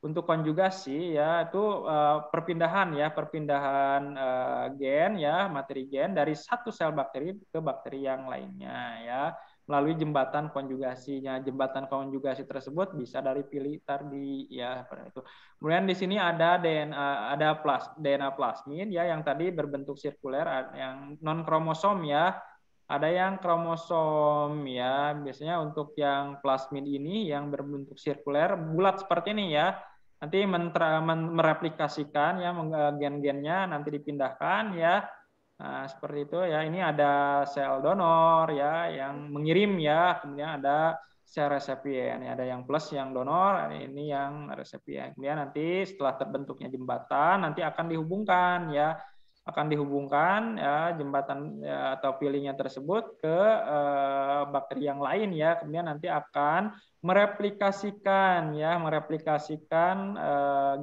[SPEAKER 1] untuk konjugasi ya itu perpindahan gen ya, materi gen dari satu sel bakteri ke bakteri yang lainnya ya, melalui jembatan konjugasinya. Jembatan konjugasi tersebut bisa dari pilih tadi ya, itu. Kemudian di sini ada DNA plasmid ya, yang tadi berbentuk sirkuler, yang non kromosom ya. Ada yang kromosom ya, biasanya untuk yang plasmid ini yang berbentuk sirkuler bulat seperti ini ya, nanti mereplikasikan ya gen-gennya, nanti dipindahkan ya. Nah, seperti itu ya. Ini ada sel donor ya yang mengirim ya, kemudian ada sel resipien ya, ada yang plus yang donor, ini yang resipien. Kemudian nanti setelah terbentuknya jembatan nanti akan dihubungkan ya, ya jembatan ya, atau pilihnya tersebut ke bakteri yang lain ya, kemudian nanti akan mereplikasikan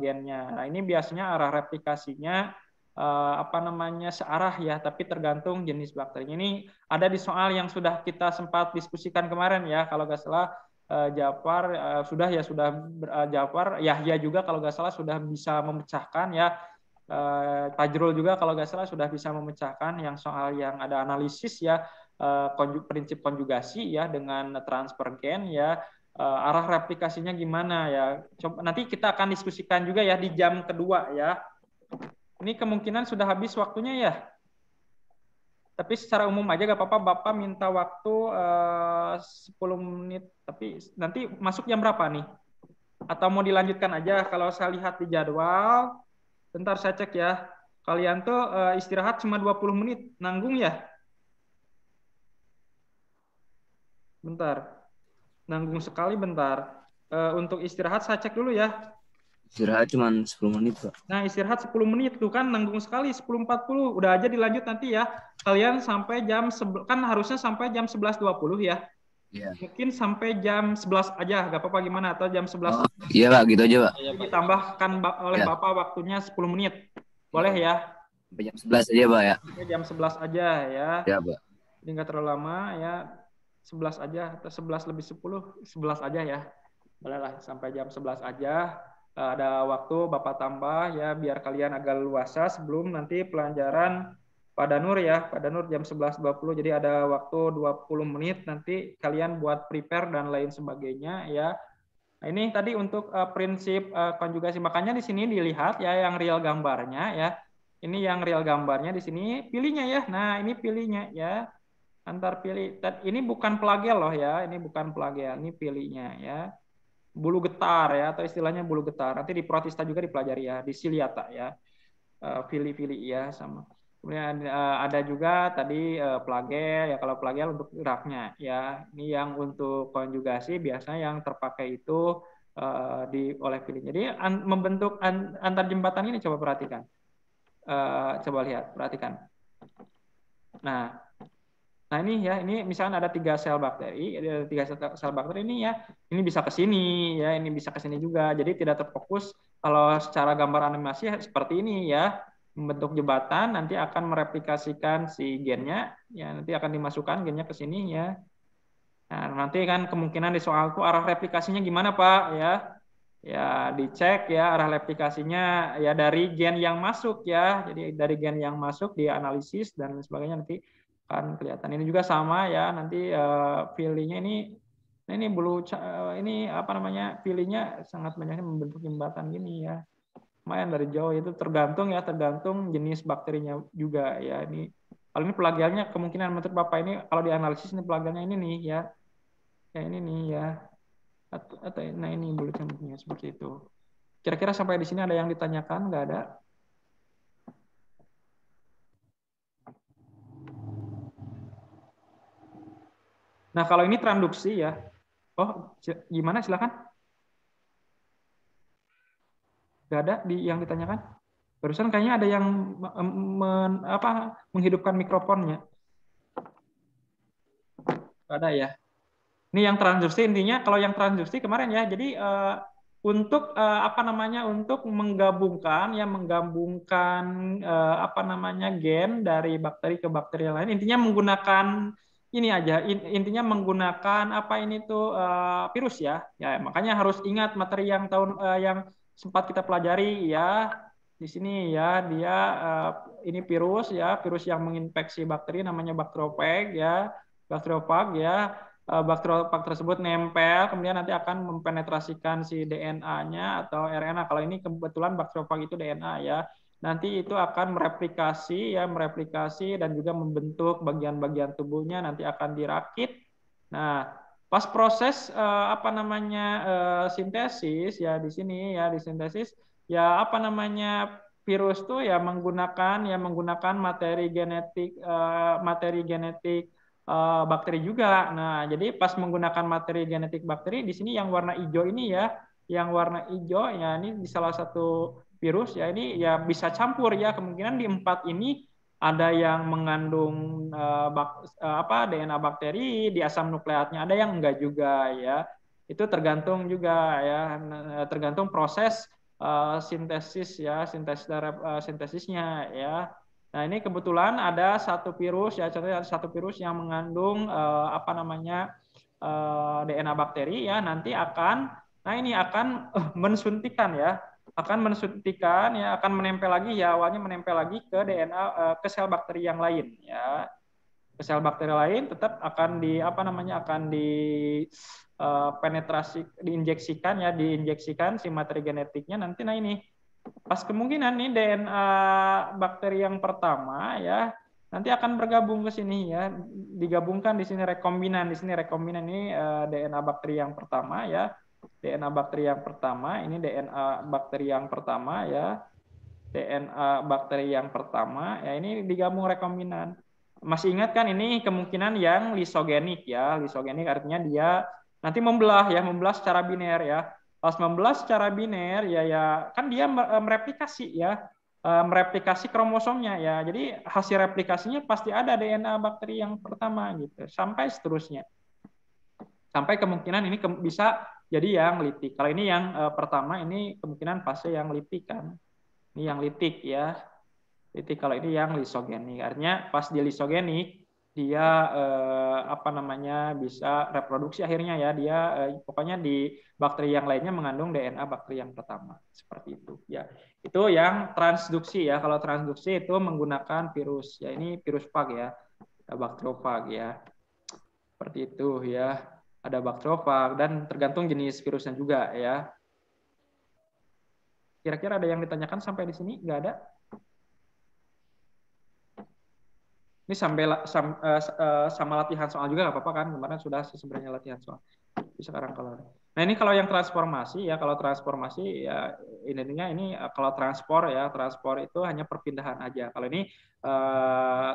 [SPEAKER 1] gennya. Nah ini biasanya arah replikasinya searah ya, tapi tergantung jenis bakterinya. Ini ada di soal yang sudah kita sempat diskusikan kemarin ya, kalau nggak salah Jafar Jafar Yahya juga kalau nggak salah sudah bisa memecahkan ya. Tajrul juga kalau nggak salah sudah bisa memecahkan yang soal yang ada analisis ya, prinsip konjugasi ya dengan transfer gen ya, arah replikasinya gimana ya. Coba nanti kita akan diskusikan juga ya di jam kedua ya. Ini kemungkinan sudah habis waktunya ya. Tapi secara umum aja gak apa-apa, Bapak minta waktu 10 menit. Tapi nanti masuk jam berapa nih? Atau mau dilanjutkan aja? Kalau saya lihat di jadwal, bentar saya cek ya. Kalian tuh istirahat cuma 20 menit. Nanggung ya? Bentar. Nanggung sekali bentar. Untuk istirahat saya cek dulu ya.
[SPEAKER 2] Istirahat cuma 10 menit, Pak.
[SPEAKER 1] Nah, istirahat 10 menit tuh kan nanggung sekali, 10.40. Udah aja dilanjut nanti ya. Kalian sampai kan harusnya sampai jam 11.20 ya.
[SPEAKER 2] Iya.
[SPEAKER 1] Mungkin sampai jam 11 aja, gak apa-apa gimana, atau jam 11.
[SPEAKER 2] Oh, iya Pak, gitu aja Pak.
[SPEAKER 1] Ditambahkan oleh
[SPEAKER 2] ya.
[SPEAKER 1] Bapak waktunya 10 menit. Boleh ya?
[SPEAKER 2] Sampai jam 11 aja Pak ya.
[SPEAKER 1] Sampai jam 11 aja ya.
[SPEAKER 2] Ya Pak.
[SPEAKER 1] Jadi nggak terlalu lama ya. 11 aja atau 11 lebih 10, 11 aja ya. Boleh lah sampai jam 11 aja. Ada waktu Bapak tambah ya biar kalian agak luasa sebelum nanti pelajaran Pak Danur ya. Pak Danur jam 11.20, jadi ada waktu 20 menit nanti kalian buat prepare dan lain sebagainya ya. Nah, ini tadi untuk prinsip konjugasi, makanya di sini dilihat ya yang real gambarnya ya. Ini yang real gambarnya di sini, pilihnya ya. Nah, ini pilihnya ya. Antar pilih. Ini bukan plagel loh ya, ini bukan plagel, ini pilihnya ya. Bulu getar ya, atau istilahnya bulu getar. Nanti di protista juga dipelajari ya, di ciliata ya. Pilih-pilih ya sama. Kemudian ada juga tadi plagel ya, kalau plagel untuk geraknya ya. Ini yang untuk konjugasi biasanya yang terpakai itu oleh pilih. Jadi membentuk antar jembatan ini coba perhatikan. Coba lihat, perhatikan. Nah ini ya, ini misalnya ada 3 sel bakteri, ada 3 sel bakteri ini ya, ini bisa ke sini ya, ini bisa ke sini juga. Jadi tidak terfokus Kalau secara gambar animasi seperti ini ya, membentuk jembatan, nanti akan mereplikasikan si gennya, ya nanti akan dimasukkan gennya ke sini ya. Nah, nanti kan kemungkinan di soal itu arah replikasinya gimana Pak ya? Ya dicek ya arah replikasinya ya dari gen yang masuk ya. Jadi dari gen yang masuk dianalisis dan sebagainya nanti kan kelihatan. Ini juga sama ya nanti feelingnya ini ini apa namanya feelingnya sangat banyaknya membentuk jembatan gini ya. Lumayan dari jauh itu tergantung jenis bakterinya juga ya. Ini kalau ini pelagiannya kemungkinan menurut Bapak ini kalau dianalisis ini pelagiannya ini nih ya. Ya ini nih ya. Atau nah ini bulu cambuknya seperti itu. Kira-kira sampai di sini ada yang ditanyakan? Nggak ada? Nah, kalau ini transduksi ya. Oh, gimana? Silakan. Nggak ada yang ditanyakan? Barusan kayaknya ada yang menghidupkan mikrofonnya. Nggak ada ya. Ini yang transduksi intinya kalau yang transduksi kemarin ya. Jadi untuk untuk menggabungkan gen dari bakteri ke bakteri yang lain intinya menggunakan ini aja intinya menggunakan virus ya. Ya makanya harus ingat materi yang yang sempat kita pelajari ya. Di sini ya dia ini virus yang menginfeksi bakteri namanya bakteriofag ya. Bakteriofag ya. Bakteriofag tersebut nempel, kemudian nanti akan mempenetrasikan si DNA-nya atau RNA. Kalau ini kebetulan bakteriofag itu DNA ya. Nanti itu akan mereplikasi dan juga membentuk bagian-bagian tubuhnya, nanti akan dirakit. Nah, pas proses sintesis ya di sini ya di sintesis ya virus tuh ya menggunakan materi genetik bakteri juga. Nah, jadi pas menggunakan materi genetik bakteri di sini yang warna hijau ini ya, ini di salah satu virus ya ini ya bisa campur ya kemungkinan di 4 ini ada yang mengandung DNA bakteri di asam nukleatnya, ada yang enggak juga ya. Itu tergantung juga ya, tergantung proses sintesisnya ya. Nah, ini kebetulan ada satu virus ya, contohnya ada satu virus yang mengandung DNA bakteri ya, nanti akan mensuntikan ya, akan menempel lagi ya, awalnya menempel lagi ke DNA ke sel bakteri yang lain ya. Ke sel bakteri lain tetap akan penetrasi diinjeksikan si materi genetiknya nanti. Nah ini pas kemungkinan nih DNA bakteri yang pertama ya nanti akan bergabung ke sini ya, digabungkan di sini rekombinan ini DNA bakteri yang pertama ya, DNA bakteri yang pertama ini DNA bakteri yang pertama ya, DNA bakteri yang pertama ya ini digabung rekombinan. Masih ingat kan ini kemungkinan yang lisogenik ya, lisogenik artinya dia nanti membelah secara biner ya. Pas membelah secara biner ya kan dia mereplikasi ya, mereplikasi kromosomnya ya. Jadi hasil replikasinya pasti ada DNA bakteri yang pertama gitu sampai seterusnya. Sampai kemungkinan ini bisa jadi yang litik. Kalau ini yang pertama ini kemungkinan fase yang litik kan. Ini yang litik ya. Litik kalau ini yang lisogenik. Artinya pas di lisogenik dia bisa reproduksi akhirnya ya, dia pokoknya di bakteri yang lainnya mengandung DNA bakteri yang pertama seperti itu ya. Itu yang transduksi ya. Kalau transduksi itu menggunakan virus ya, ini virus phag ya, bakteriofag ya, seperti itu ya, ada bakteriofag dan tergantung jenis virusnya juga ya. Kira-kira ada yang ditanyakan sampai di sini? Nggak ada? Ini sama latihan soal juga nggak apa-apa kan? Kemarin sudah sebenarnya latihan soal. Sekarang kalau nah ini kalau yang transformasi ya, kalau transformasi ya intinya ini kalau transpor itu hanya perpindahan aja. Kalau ini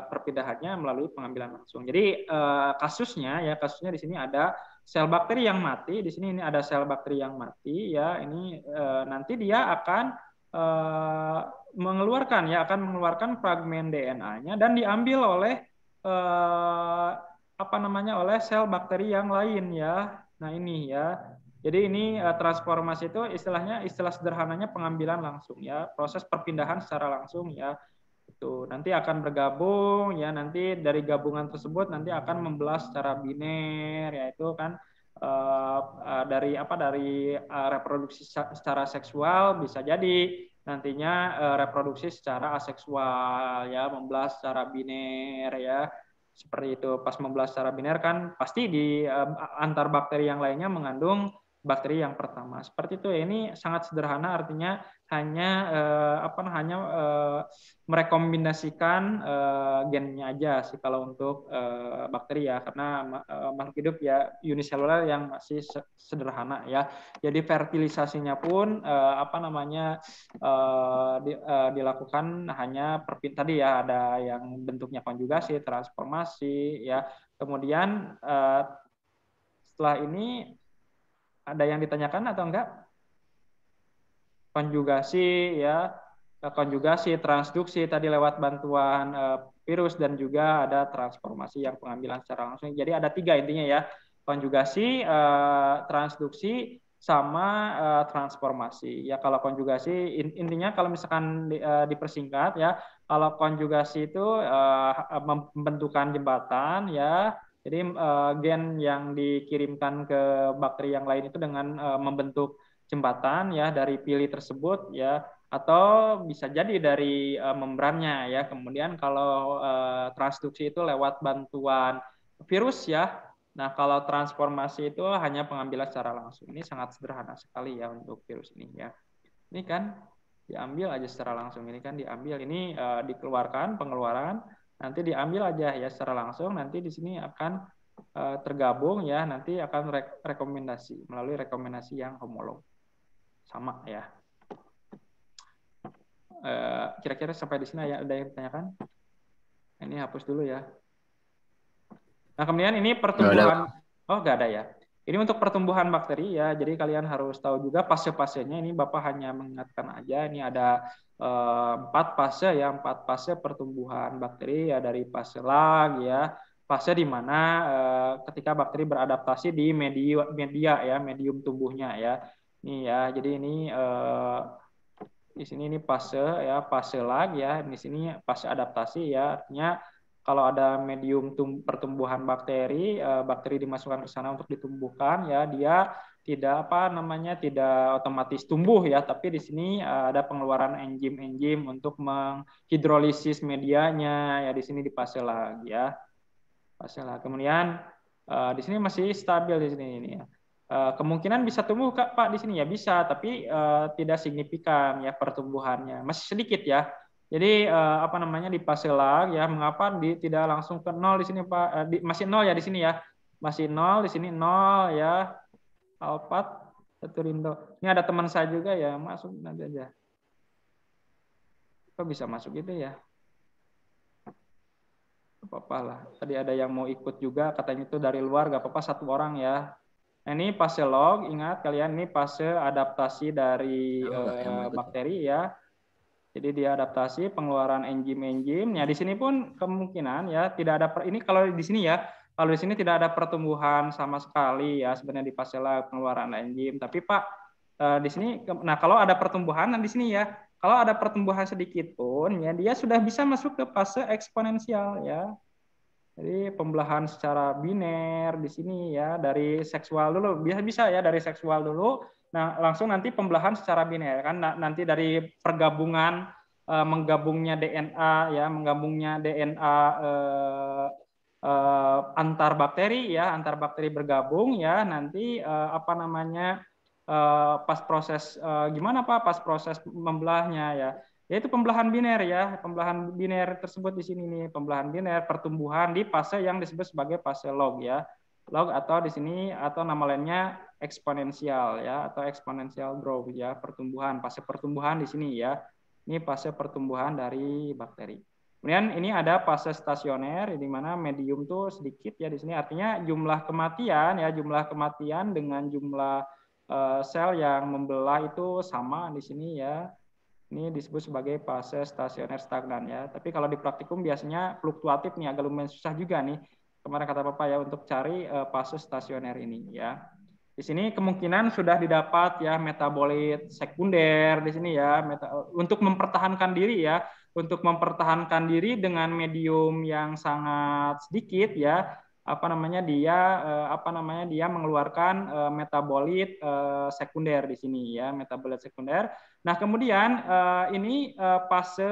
[SPEAKER 1] perpindahannya melalui pengambilan langsung. Jadi kasusnya di sini ada sel bakteri yang mati, di sini ini ada sel bakteri yang mati ya. Ini nanti dia akan mengeluarkan fragmen DNA-nya dan diambil oleh oleh sel bakteri yang lain ya. Nah ini ya, Jadi ini transformasi itu istilah sederhananya pengambilan langsung ya, proses perpindahan secara langsung ya. Itu nanti akan bergabung ya, nanti dari gabungan tersebut nanti akan membelah secara biner, yaitu kan dari reproduksi secara seksual bisa jadi nantinya reproduksi secara aseksual ya, membelah secara biner ya, seperti itu. Pas membelah secara biner kan pasti di antar bakteri yang lainnya mengandung bakteri yang pertama, seperti itu ya. Ini sangat sederhana, artinya hanya merekombinasikan gennya aja sih kalau untuk bakteri ya, karena makhluk hidup ya uniseluler yang masih sederhana ya. Jadi fertilisasinya pun dilakukan hanya tadi ya, ada yang bentuknya konjugasi, transformasi ya. Kemudian setelah ini ada yang ditanyakan atau enggak? Konjugasi ya, konjugasi, transduksi tadi lewat bantuan virus, dan juga ada transformasi yang pengambilan secara langsung. Jadi ada 3 intinya ya, konjugasi, transduksi, sama transformasi. Ya kalau konjugasi intinya kalau misalkan dipersingkat ya, kalau konjugasi itu pembentukan jembatan ya. Jadi gen yang dikirimkan ke bakteri yang lain itu dengan membentuk jembatan ya dari pili tersebut ya, atau bisa jadi dari membrannya ya. Kemudian kalau transduksi itu lewat bantuan virus ya. Nah, kalau transformasi itu hanya pengambilan secara langsung. Ini sangat sederhana sekali ya untuk virus ini ya. Ini kan diambil aja secara langsung, ini kan diambil, ini dikeluarkan, pengeluaran, nanti diambil aja ya secara langsung, nanti di sini akan tergabung ya, nanti akan rekomendasi melalui rekomendasi yang homolog. Sama ya. Kira-kira sampai di sini ya, ada yang ditanyakan? Ini hapus dulu ya. Nah, kemudian ini pertumbuhan. Oh, nggak ada ya. Ini untuk pertumbuhan bakteri ya. Jadi kalian harus tahu juga fase-fasenya. Ini Bapak hanya mengingatkan aja. Ini ada 4 fase ya, 4 fase pertumbuhan bakteri ya, dari fase lag ya. Fase di mana ketika bakteri beradaptasi di media ya, medium tumbuhnya ya. Ini ya. Jadi ini di sini ini fase ya, fase lag ya. Di sini fase adaptasi ya. Artinya kalau ada medium pertumbuhan bakteri, bakteri dimasukkan ke sana untuk ditumbuhkan ya, dia tidak tidak otomatis tumbuh ya, tapi di sini ada pengeluaran enzim-enzim untuk menghidrolisis medianya ya, di sini di fase lag ya. Fase lag. Kemudian di sini masih stabil di sini ini ya. Kemungkinan bisa tumbuh Pak di sini ya, bisa, tapi tidak signifikan ya pertumbuhannya, masih sedikit ya. Jadi di fase lag ya, mengapa tidak langsung ke 0 di sini Pak? Masih 0 ya di sini ya, masih 0 di sini, 0 ya. Alpat Saturindo. Ini ada teman saya juga ya, masuk nanti aja. Kok bisa masuk gitu ya? Apa-apa lah. Tadi ada yang mau ikut juga, katanya itu dari luar, gak apa-apa, 1 orang ya. Nah, ini fase log, ingat kalian, ini fase adaptasi dari bakteri ya. Jadi dia adaptasi, pengeluaran enzim-enzim. Ya di sini pun kemungkinan ya tidak ada ini kalau di sini ya. Kalau di sini tidak ada pertumbuhan sama sekali ya sebenarnya di fase lag, pengeluaran enzim. Tapi Pak di sini, nah kalau ada pertumbuhan, nah di sini ya, kalau ada pertumbuhan sedikit pun ya dia sudah bisa masuk ke fase eksponensial ya. Jadi pembelahan secara biner di sini ya, dari seksual dulu, bisa ya dari seksual dulu. Nah, langsung nanti pembelahan secara biner kan, nanti dari pergabungan menggabungnya DNA ya, menggabungnya DNA antar bakteri ya, antar bakteri bergabung ya, nanti pas proses gimana Pak? Pas proses membelahnya ya. Yaitu pembelahan biner ya, pembelahan biner tersebut di sini nih, pembelahan biner pertumbuhan di fase yang disebut sebagai fase log ya. Log atau di sini atau nama lainnya eksponensial ya, atau exponential growth ya, pertumbuhan, fase pertumbuhan di sini ya. Ini fase pertumbuhan dari bakteri. Kemudian ini ada fase stasioner di mana medium tuh sedikit ya di sini, artinya jumlah kematian dengan jumlah sel yang membelah itu sama di sini ya. Ini disebut sebagai fase stasioner stagnan ya. Tapi kalau di praktikum biasanya fluktuatif nih, agak lumayan susah juga nih. Kemarin kata Bapak ya untuk cari fase stasioner ini ya. Di sini kemungkinan sudah didapat ya metabolit sekunder di sini ya untuk mempertahankan diri ya, untuk mempertahankan diri dengan medium yang sangat sedikit ya, dia mengeluarkan metabolit sekunder di sini ya, metabolit sekunder. Nah, kemudian ini fase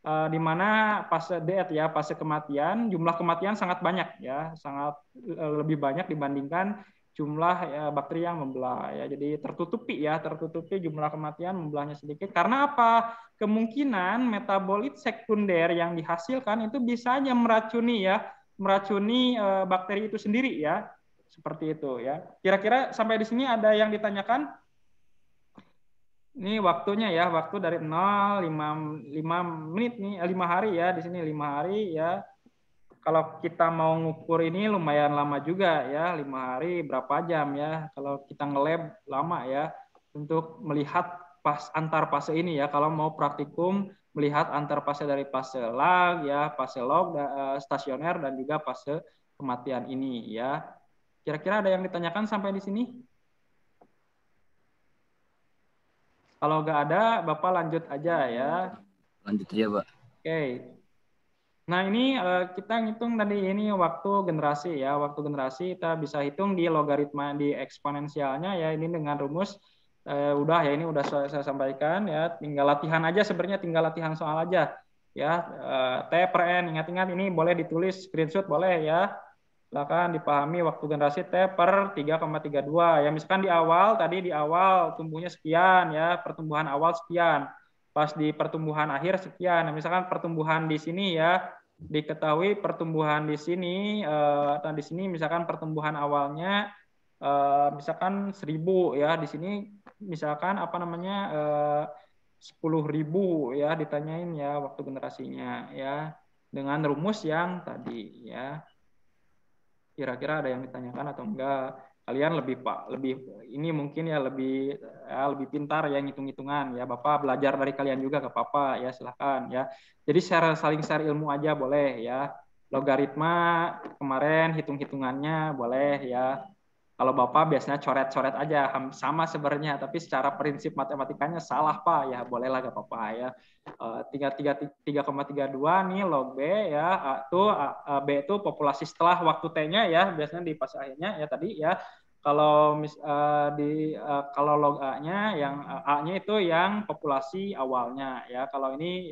[SPEAKER 1] di mana fase death ya, fase kematian, jumlah kematian sangat banyak ya, sangat lebih banyak dibandingkan jumlah bakteri yang membelah ya. Jadi tertutupi jumlah kematian, membelahnya sedikit. Karena apa? Kemungkinan metabolit sekunder yang dihasilkan itu bisa aja meracuni bakteri itu sendiri ya. Seperti itu ya. Kira-kira sampai di sini ada yang ditanyakan? Ini waktunya ya, waktu dari 0, 5 menit nih, 5 hari ya, di sini 5 hari ya. Kalau kita mau ngukur ini lumayan lama juga ya, 5 hari berapa jam ya. Kalau kita nge-lab lama ya, untuk melihat antar fase ini ya. Kalau mau praktikum, melihat antar fase dari fase lag ya, fase log, stasioner, dan juga fase kematian ini ya. Kira-kira ada yang ditanyakan sampai di sini? Kalau nggak ada, Bapak lanjut aja ya.
[SPEAKER 2] Lanjut aja, Pak.
[SPEAKER 1] Oke. Nah, ini kita ngitung tadi ini waktu generasi ya. Waktu generasi kita bisa hitung di logaritma di eksponensialnya ya. Ini dengan rumus udah ya, ini udah saya sampaikan ya. Tinggal latihan aja sebenarnya, tinggal latihan soal aja ya. T per N, ingat-ingat ini boleh ditulis, screenshot boleh ya. Silakan dipahami waktu generasi T per 3,32 ya. Misalkan di awal tumbuhnya sekian ya, pertumbuhan awal sekian. Pas di pertumbuhan akhir sekian. Nah, misalkan pertumbuhan di sini ya, diketahui pertumbuhan di sini di sini misalkan pertumbuhan awalnya misalkan 1000 ya, di sini misalkan 10.000 ya, ditanyain ya waktu generasinya ya, dengan rumus yang tadi ya. Kira-kira ada yang ditanyakan atau enggak? Kalian lebih ini mungkin ya lebih pintar ya ngitung-hitungan ya. Bapak belajar dari kalian juga gak apa-apa ya, silahkan ya. Jadi saling share ilmu aja boleh ya. Logaritma kemarin hitung-hitungannya boleh ya. Kalau Bapak biasanya coret-coret aja, sama sebenarnya, tapi secara prinsip matematikanya salah Pak, ya bolehlah gak apa-apa ya. 3,32 nih log B ya, B itu populasi setelah waktu T-nya ya, biasanya di fase akhirnya ya tadi ya. Kalau kalau log A-nya yang A-nya itu yang populasi awalnya ya. Kalau ini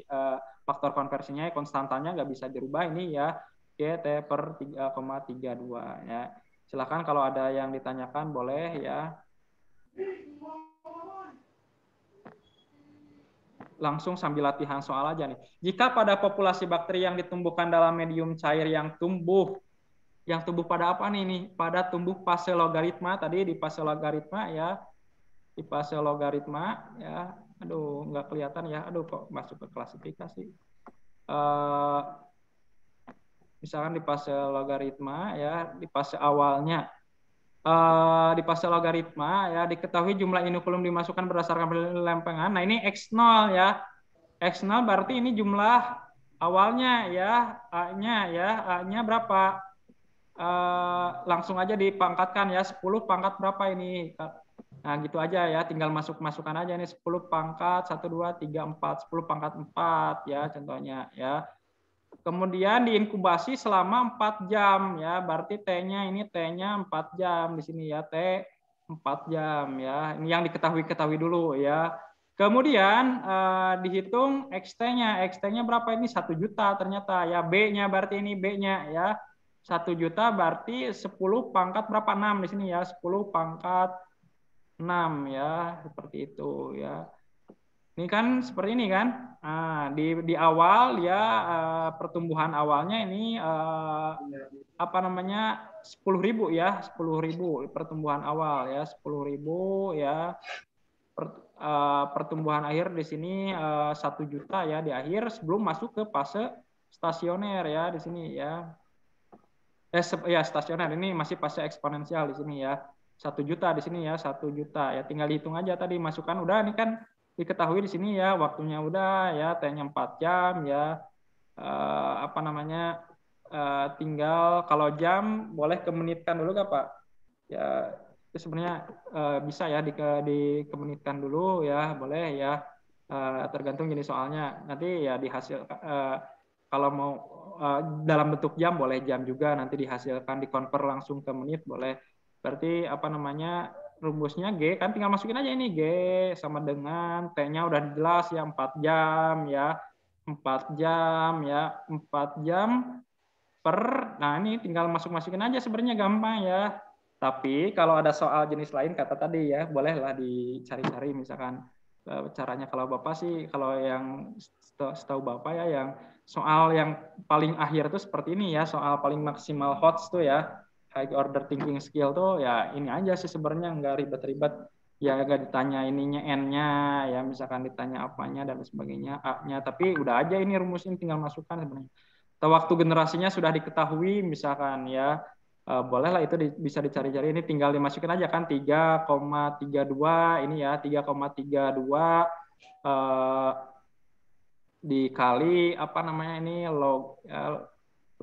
[SPEAKER 1] faktor konversinya konstantanya nggak bisa dirubah ini ya, T per 3,32 ya. Silakan kalau ada yang ditanyakan boleh ya. Langsung sambil latihan soal aja nih. Jika pada populasi bakteri yang ditumbuhkan dalam medium cair yang tumbuh pada apa nih? Pada tumbuh fase logaritma tadi, di fase logaritma ya. Di fase logaritma ya. Aduh, nggak kelihatan ya. Aduh, kok masuk ke klasifikasi. Misalkan di fase logaritma ya, di fase awalnya di fase logaritma ya, diketahui jumlah inokulum dimasukkan berdasarkan lempengan. Nah, ini X0 ya. X0 berarti ini jumlah awalnya ya, A-nya berapa? Langsung aja dipangkatkan ya, 10 pangkat berapa ini? Nah, gitu aja ya, tinggal masukkan aja ini 10 pangkat 1 2 3 4, 10 pangkat 4 ya contohnya ya. Kemudian diinkubasi selama 4 jam ya, berarti T-nya 4 jam di sini ya, T 4 jam ya. Ini yang diketahui dulu ya. Kemudian dihitung XT-nya berapa ini? 1 juta ternyata ya. B-nya berarti ini B-nya ya. 1 juta berarti 10 pangkat berapa? 6 di sini ya, 10 pangkat 6 ya, seperti itu ya. Ini kan seperti ini kan. Nah, di awal ya pertumbuhan awalnya ini 10.000 ya, 10.000 pertumbuhan awal ya, 10.000 ya. Pertumbuhan akhir di sini 1 juta ya di akhir sebelum masuk ke fase stasioner ya di sini ya. Stasioner ini masih fase eksponensial di sini ya. 1 juta di sini ya, 1 juta ya, tinggal dihitung aja tadi masukkan udah, ini kan diketahui di sini ya, waktunya udah ya, T-nya 4 jam ya. Tinggal kalau jam boleh ke menitkan dulu gak Pak? Ya itu sebenarnya bisa ya dikemenitkan dulu ya, boleh ya. Tergantung jenis soalnya. Nanti ya dihasil kalau mau dalam bentuk jam boleh jam juga, nanti dihasilkan dikonvert langsung ke menit boleh. Berarti apa namanya rumusnya G kan tinggal masukin aja ini G sama dengan T-nya udah jelas ya 4 jam ya. 4 jam ya, 4 jam per, nah ini tinggal masukin aja sebenarnya gampang ya. Tapi kalau ada soal jenis lain kata tadi ya, bolehlah dicari-cari misalkan caranya. Kalau Bapak sih, kalau yang setahu Bapak ya, yang soal yang paling akhir tuh seperti ini ya, soal paling maksimal HOTS tuh ya, high order thinking skill tuh ya ini aja sih sebenarnya, nggak ribet-ribet. Ya nggak ditanya ininya N-nya, ya misalkan ditanya apanya dan sebagainya, A-nya, tapi udah aja ini rumusnya tinggal masukkan sebenarnya. Atau waktu generasinya sudah diketahui misalkan ya, bolehlah itu bisa dicari-cari, ini tinggal dimasukin aja kan 3,32 ini ya, 3,32 dikali apa namanya ini log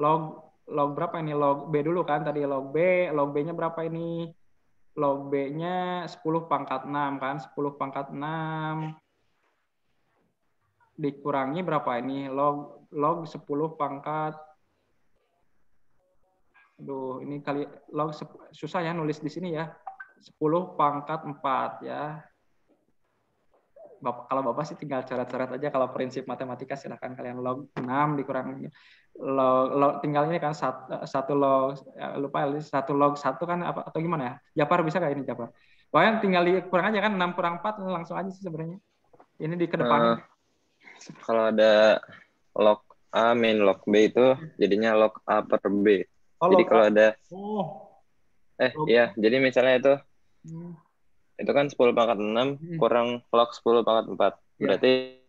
[SPEAKER 1] log log berapa ini, log B dulu kan tadi, log B-nya berapa ini, log B-nya 10 pangkat 6 kan, 10 pangkat 6 dikurangi berapa ini, log 10 pangkat, aduh ini kali log susah ya nulis di sini ya, 10 pangkat 4 ya. Kalau Bapak sih tinggal coret-coret aja, kalau prinsip matematika silahkan kalian log 6 dikurangi log tinggal ini kan satu log ya, lupa satu log 1 kan apa atau gimana ya, Japar bisa nggak ini Japar? Pokoknya tinggal dikurang aja kan, 6 kurang 4 langsung aja sih sebenarnya ini di kedepannya.
[SPEAKER 3] Kalau ada log A min log B itu jadinya log A per B. Jadi kalau ada iya, jadi misalnya itu kan 10 pangkat 6 kurang log 10 pangkat 4. Berarti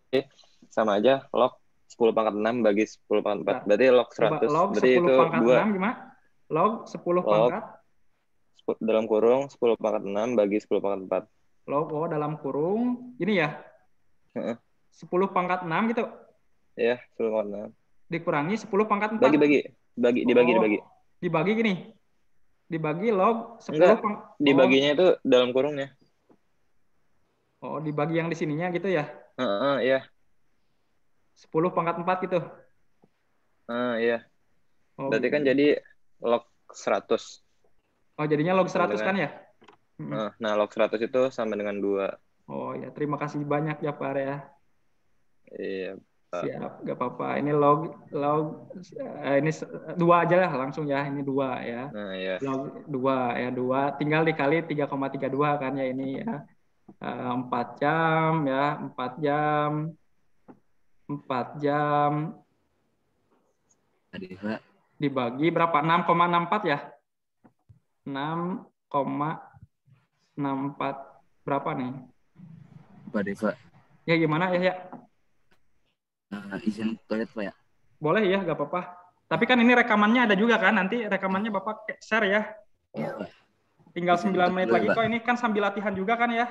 [SPEAKER 3] sama aja log 10 pangkat 6 bagi 10 pangkat 4. Berarti log 100.
[SPEAKER 1] Log
[SPEAKER 3] berarti
[SPEAKER 1] 10
[SPEAKER 3] itu
[SPEAKER 1] pangkat 6 gimana? Log 10 pangkat
[SPEAKER 3] dalam kurung 10 pangkat 6 bagi 10 pangkat 4.
[SPEAKER 1] Log dalam kurung ini ya. 10 pangkat 6 gitu.
[SPEAKER 3] Iya, 10 pangkat 6.
[SPEAKER 1] Dikurangi 10 pangkat 4.
[SPEAKER 3] Dibagi.
[SPEAKER 1] Dibagi gini. Dibagi log 10
[SPEAKER 3] pangkat. Dibaginya itu dalam kurungnya.
[SPEAKER 1] Oh, dibagi yang di sininya gitu ya?
[SPEAKER 3] Iya.
[SPEAKER 1] 10 pangkat 4 gitu.
[SPEAKER 3] Iya. Berarti kan jadi log 100.
[SPEAKER 1] Oh, jadinya log 100 kan ya?
[SPEAKER 3] Nah, log 100 itu sama dengan 2.
[SPEAKER 1] Oh ya, terima kasih banyak ya Pak ya.
[SPEAKER 3] Iya, Pak.
[SPEAKER 1] Siap, gak apa-apa. Ini log ini 2 aja lah langsung ya, ini 2 ya.
[SPEAKER 3] Nah, iya.
[SPEAKER 1] Log 2 ya, 2 tinggal dikali 3,32 kan ya ini ya. 4 jam ya, 4 jam. 4 jam. Dibagi berapa? 6,64 ya? 6,64 berapa nih?
[SPEAKER 2] Pak Deva.
[SPEAKER 1] Ya gimana ya?
[SPEAKER 2] Izin toilet Pak ya?
[SPEAKER 1] Boleh ya, gak apa-apa. Tapi kan ini rekamannya ada juga kan? Nanti rekamannya Bapak share ya?
[SPEAKER 2] Iya Pak.
[SPEAKER 1] Tinggal 9 menit lagi kok. Ini kan sambil latihan juga kan ya?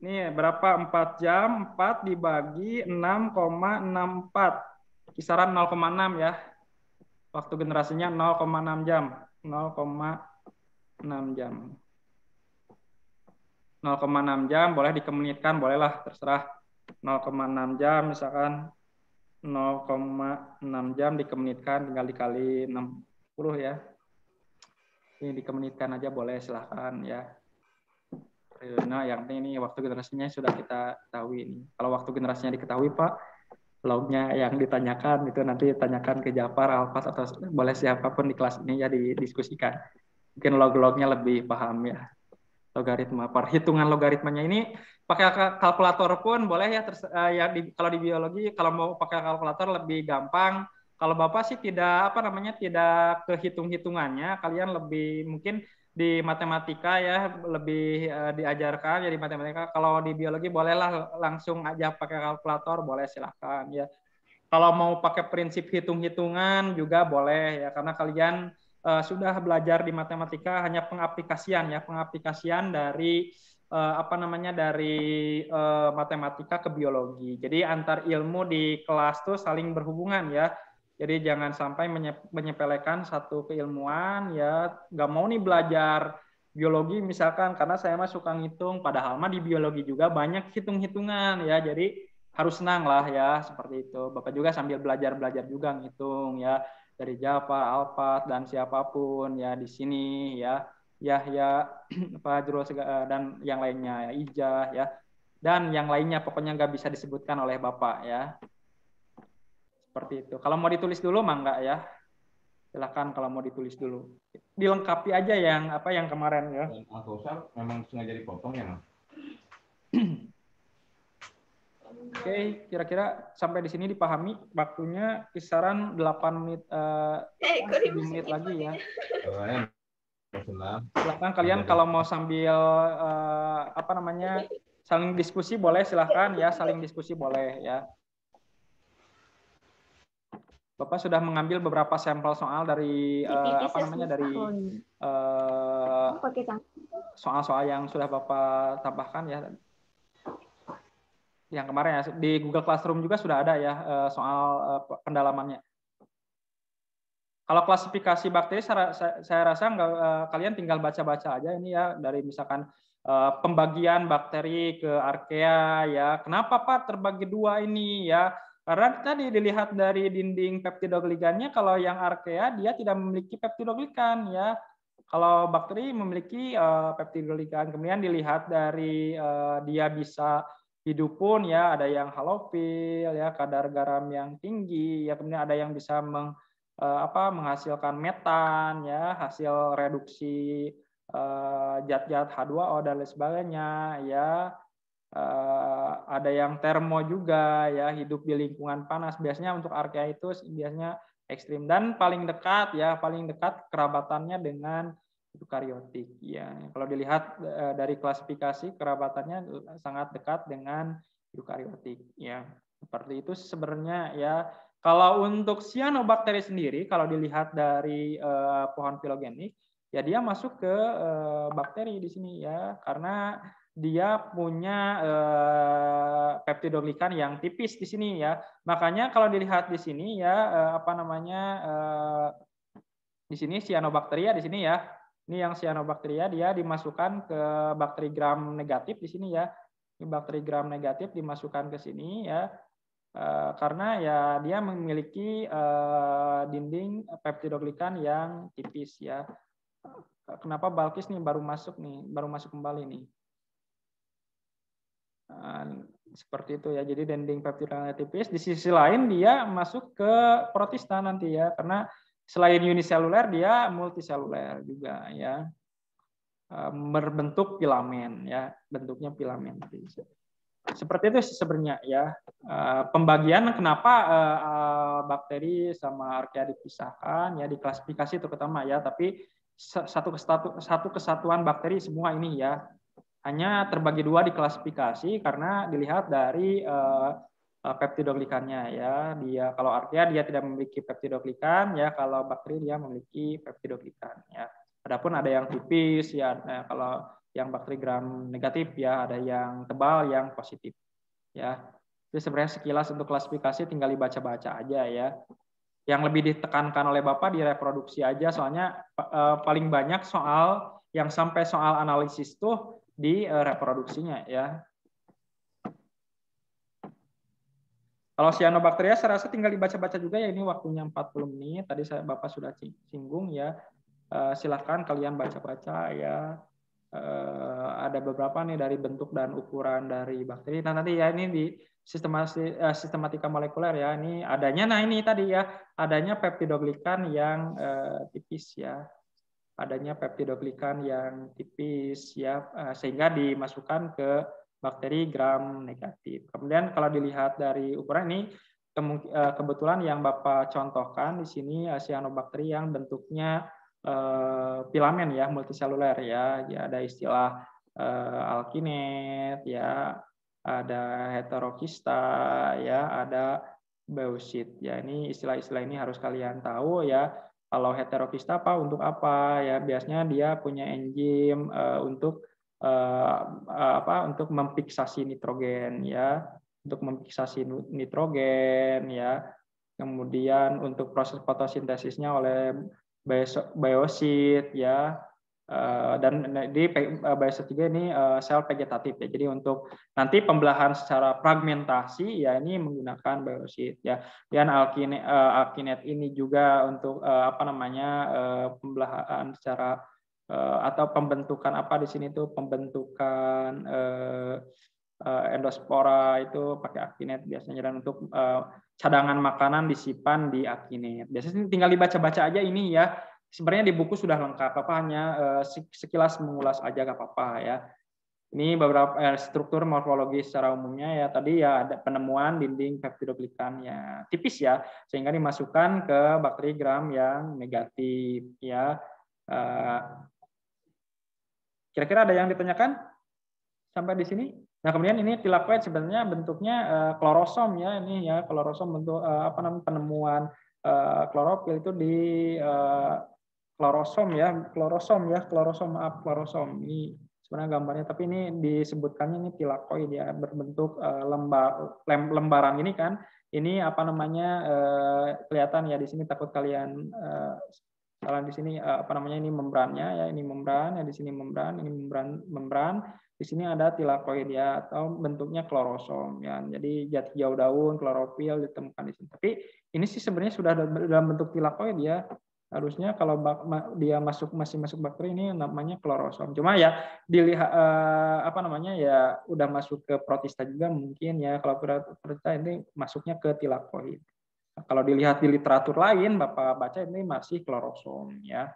[SPEAKER 1] Nih berapa? 4 jam, 4 dibagi 6,64. Kisaran 0,6 ya. Waktu generasinya 0,6 jam. 0,6 jam. 0,6 jam boleh dikemenitkan, bolehlah terserah. 0,6 jam misalkan 0,6 jam dikemenitkan, tinggal dikali 60 ya. Ini dikemenitkan aja boleh, silahkan ya. Nah, yang ini waktu generasinya sudah kita ketahui ini. Kalau waktu generasinya diketahui Pak, lognya yang ditanyakan itu nanti tanyakan ke Japar, Alfas, atau boleh siapapun di kelas ini ya didiskusikan. Mungkin log-lognya lebih paham ya. Logaritma, perhitungan logaritmanya ini pakai kalkulator pun boleh ya. Kalau di biologi kalau mau pakai kalkulator lebih gampang. Kalau Bapak sih tidak tidak kehitung-hitungannya, kalian lebih mungkin di matematika ya lebih diajarkan ya di matematika. Kalau di biologi bolehlah langsung aja pakai kalkulator, boleh silakan ya. Kalau mau pakai prinsip hitung-hitungan juga boleh ya, karena kalian sudah belajar di matematika hanya pengaplikasian dari dari matematika ke biologi. Jadi antar ilmu di kelas tuh saling berhubungan ya. Jadi jangan sampai menyepelekan satu keilmuan ya, nggak mau nih belajar biologi misalkan karena saya mah suka ngitung, padahal mah di biologi juga banyak hitung-hitungan ya, jadi harus senang lah ya seperti itu. Bapak juga sambil belajar juga ngitung ya dari Java, Alphard dan siapapun ya di sini ya, ya Pak Jurul dan yang lainnya ya, Ijah ya dan yang lainnya pokoknya nggak bisa disebutkan oleh Bapak ya. Seperti itu. Kalau mau ditulis dulu mah enggak ya. Silakan kalau mau ditulis dulu. Dilengkapi aja yang apa yang kemarin ya.
[SPEAKER 4] Angkosal memang sengaja dipotong ya, Mas?
[SPEAKER 1] Oke, kira-kira sampai di sini dipahami. Waktunya kisaran 8 menit 7 menit lagi ya. Silakan kalian kalau mau sambil apa namanya saling diskusi boleh, silahkan ya, saling diskusi boleh ya. Bapak sudah mengambil beberapa sampel soal dari apa namanya dari soal-soal yang sudah Bapak tambahkan ya. Yang kemarin ya di Google Classroom juga sudah ada ya soal pendalamannya. Kalau klasifikasi bakteri saya rasa kalian tinggal baca-baca aja ini ya dari misalkan pembagian bakteri ke archaea ya. Kenapa Pak terbagi dua ini ya? Karena tadi dilihat dari dinding peptidoglikannya, kalau yang archaea dia tidak memiliki peptidoglikan ya. Kalau bakteri memiliki peptidoglikan. Kemudian dilihat dari dia bisa hidup pun ya, ada yang halofil ya, kadar garam yang tinggi ya, kemudian ada yang bisa menghasilkan metan ya, hasil reduksi zat-zat H2O dan lain sebagainya ya. Ada yang termo juga ya, hidup di lingkungan panas. Biasanya untuk archaea itu biasanya ekstrim dan paling dekat kerabatannya dengan eukariotik ya. Kalau dilihat dari klasifikasi kerabatannya sangat dekat dengan eukariotik ya. Seperti itu sebenarnya ya. Kalau untuk cyanobacteria sendiri kalau dilihat dari pohon filogenik ya dia masuk ke bakteri di sini ya, karena dia punya peptidoglikan yang tipis di sini ya. Makanya kalau dilihat di sini ya di sini cyanobacteria di sini ya. Ini yang cyanobacteria dia dimasukkan ke bakteri gram negatif di sini ya. Ini bakteri gram negatif dimasukkan ke sini ya. Karena ya dia memiliki dinding peptidoglikan yang tipis ya. Kenapa Balkis nih baru masuk kembali nih. Seperti itu ya, jadi dinding peptidoglikan tipis. Di sisi lain dia masuk ke protista nanti ya, karena selain uniseluler dia multiseluler juga ya, berbentuk filamen ya, bentuknya filamen. Seperti itu sebenarnya ya pembagian kenapa bakteri sama archaea dipisahkan ya, diklasifikasi terutama ya, tapi satu kesatuan bakteri semua ini ya. Hanya terbagi dua di klasifikasi karena dilihat dari peptidoglikannya ya. Dia kalau archaea dia tidak memiliki peptidoglikan ya, kalau bakteri dia memiliki peptidoglikan ya. Adapun ada yang tipis ya, kalau yang bakteri gram negatif ya, ada yang tebal, yang positif ya. Itu sebenarnya sekilas untuk klasifikasi tinggal dibaca-baca aja ya. Yang lebih ditekankan oleh Bapak di reproduksi aja, soalnya paling banyak soal yang sampai soal analisis tuh di reproduksinya ya. Kalau cyanobacteria saya rasa tinggal dibaca-baca juga ya, ini waktunya 40 menit. Tadi Bapak sudah singgung ya. Silahkan kalian baca-baca ya. Ada beberapa nih dari bentuk dan ukuran dari bakteri. Nah nanti ya ini di sistematika molekuler ya. Ini adanya, nah ini tadi ya, adanya peptidoglikan yang tipis ya. Adanya peptidoglikan yang tipis ya, sehingga dimasukkan ke bakteri gram negatif. Kemudian kalau dilihat dari ukuran ini kebetulan yang Bapak contohkan di sini cyanobacteria yang bentuknya filamen ya, multiseluler ya. Ya ada istilah alkinet ya, ada heterokista ya, ada bauxit ya. Ini istilah-istilah ini harus kalian tahu ya. Kalau heterokista apa untuk apa ya, biasanya dia punya enzim untuk untuk memfiksasi nitrogen ya, untuk memfiksasi nitrogen ya. Kemudian untuk proses fotosintesisnya oleh biosit ya. Dan di biosit juga ini sel vegetatif ya. Jadi untuk nanti pembelahan secara fragmentasi ya ini menggunakan biosit ya. Dan alkinet ini juga untuk pembelahan secara atau pembentukan apa di sini tuh pembentukan endospora itu pakai alkinet biasanya, dan untuk cadangan makanan disimpan di alkinet. Biasanya tinggal dibaca-baca aja ini ya. Sebenarnya di buku sudah lengkap, apa hanya sekilas mengulas aja gak apa-apa ya. Ini beberapa struktur morfologi secara umumnya ya. Tadi ya ada penemuan dinding peptidoglikan ya tipis ya, sehingga dimasukkan ke bakteri gram yang negatif ya. Kira-kira ada yang ditanyakan sampai di sini? Nah, kemudian ini tilakoid sebenarnya bentuknya klorosom ya, ini ya klorosom bentuk penemuan klorofil itu di klorosom ini sebenarnya gambarnya, tapi ini disebutkannya ini tilakoid ya, berbentuk lembaran ini kan, ini kelihatan ya di sini, takut kalian salah di sini ini membrannya ya, ini membran ya, di sini membran, ini membran. Di sini ada tilakoid ya, atau bentuknya klorosom ya. Jadi jati hijau daun, klorofil ditemukan di sini. Tapi ini sih sebenarnya sudah dalam bentuk tilakoid ya. Harusnya kalau dia masih masuk bakteri ini namanya klorosom. Cuma ya dilihat ya udah masuk ke protista juga mungkin ya. Kalau protista ini masuknya ke tilakoid. Kalau dilihat di literatur lain, Bapak baca ini masih klorosom ya.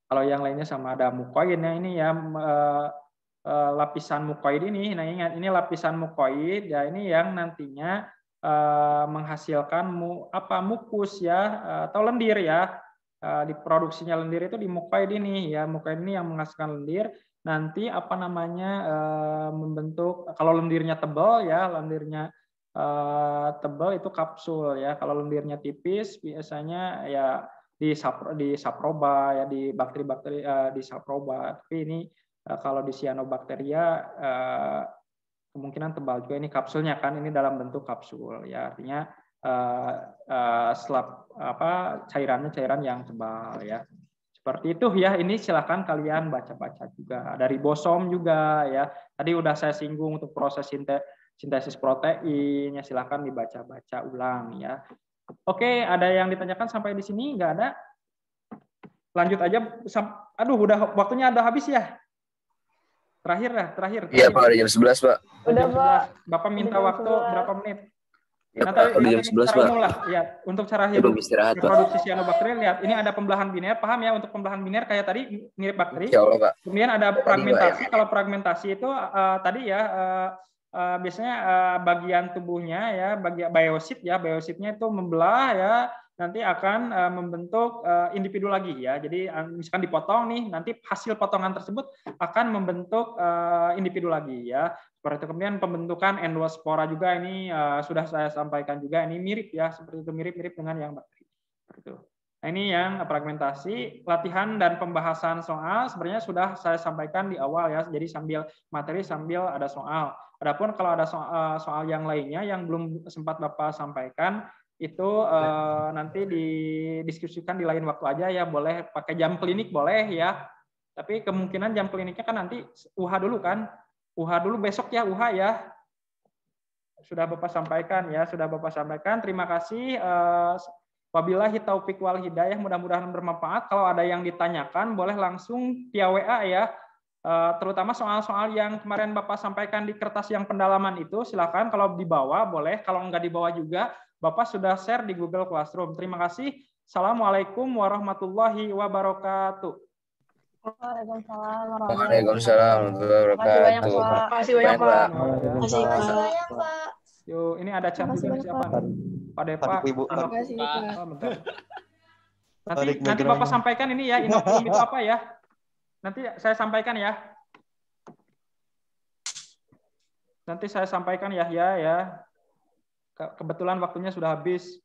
[SPEAKER 1] Kalau yang lainnya sama ada mukoidnya ini ya, lapisan mukoid ini. Nah ingat, ini lapisan mukoid ya, ini yang nantinya menghasilkan mukus ya, atau lendir ya. Diproduksinya lendir itu di mukoid ini ya. Mukoid ini yang menghasilkan lendir. Nanti membentuk, kalau lendirnya tebal ya, tebal itu kapsul ya. Kalau lendirnya tipis biasanya ya di saproba ya, di bakteri-bakteri di saproba. Tapi ini kalau di cyanobacteria kemungkinan tebal juga, ini kapsulnya kan, ini dalam bentuk kapsul ya, artinya cairan yang tebal ya. Seperti itu ya, ini silakan kalian baca-baca juga. Ada ribosom juga ya. Tadi udah saya singgung untuk proses sintesis protein ya, silakan dibaca-baca ulang ya. Oke, ada yang ditanyakan sampai di sini? Nggak ada? Lanjut aja. Aduh, waktunya udah habis ya? Terakhir.
[SPEAKER 2] Iya, Pak, udah jam 11, Pak.
[SPEAKER 5] Udah, Pak.
[SPEAKER 1] Bapak minta waktu berapa menit?
[SPEAKER 2] Ya, Pak, udah jam 11, Pak.
[SPEAKER 1] Ya, untuk cara hidup reproduksi cyanobacteria, lihat, ini ada pembelahan biner, paham ya? Untuk pembelahan biner kayak tadi mirip bakteri.
[SPEAKER 2] Ya Allah, Pak.
[SPEAKER 1] Kemudian ada fragmentasi. Kalau fragmentasi itu tadi ya biasanya bagian tubuhnya ya, bagian biositnya itu membelah ya, nanti akan membentuk individu lagi ya. Jadi misalkan dipotong nih, nanti hasil potongan tersebut akan membentuk individu lagi ya. Seperti itu. Kemudian pembentukan endospora juga ini sudah saya sampaikan juga, ini mirip ya, seperti itu, mirip dengan yang bakteri. Seperti itu. Nah, ini yang fragmentasi, latihan dan pembahasan soal sebenarnya sudah saya sampaikan di awal ya. Jadi sambil materi sambil ada soal. Adapun kalau ada soal yang lainnya yang belum sempat Bapak sampaikan, itu nanti didiskusikan di lain waktu aja ya. Boleh pakai jam klinik boleh ya. Tapi kemungkinan jam kliniknya kan nanti UH dulu kan. UH dulu besok ya, UH ya. Sudah Bapak sampaikan ya, Terima kasih. Wabillahi taufik wal hidayah, mudah-mudahan bermanfaat. Kalau ada yang ditanyakan boleh langsung via WA ya. Terutama soal-soal yang kemarin Bapak sampaikan di kertas yang pendalaman itu, silakan kalau dibawa boleh, kalau enggak dibawa juga Bapak sudah share di Google Classroom. Terima kasih. Assalamualaikum warahmatullahi wabarakatuh.
[SPEAKER 5] Waalaikumsalam
[SPEAKER 2] warahmatullahi wabarakatuh.
[SPEAKER 5] Terima kasih banyak, Pak.
[SPEAKER 2] Terima kasih banyak,
[SPEAKER 5] Pak.
[SPEAKER 1] Yuk, ini ada chat juga siapa? Pak Depa.
[SPEAKER 5] Terima kasih, Pak.
[SPEAKER 1] Nanti Bapak sampaikan ini ya, inokulum itu apa ya? Nanti saya sampaikan ya. Nanti saya sampaikan ya. Kebetulan waktunya sudah habis.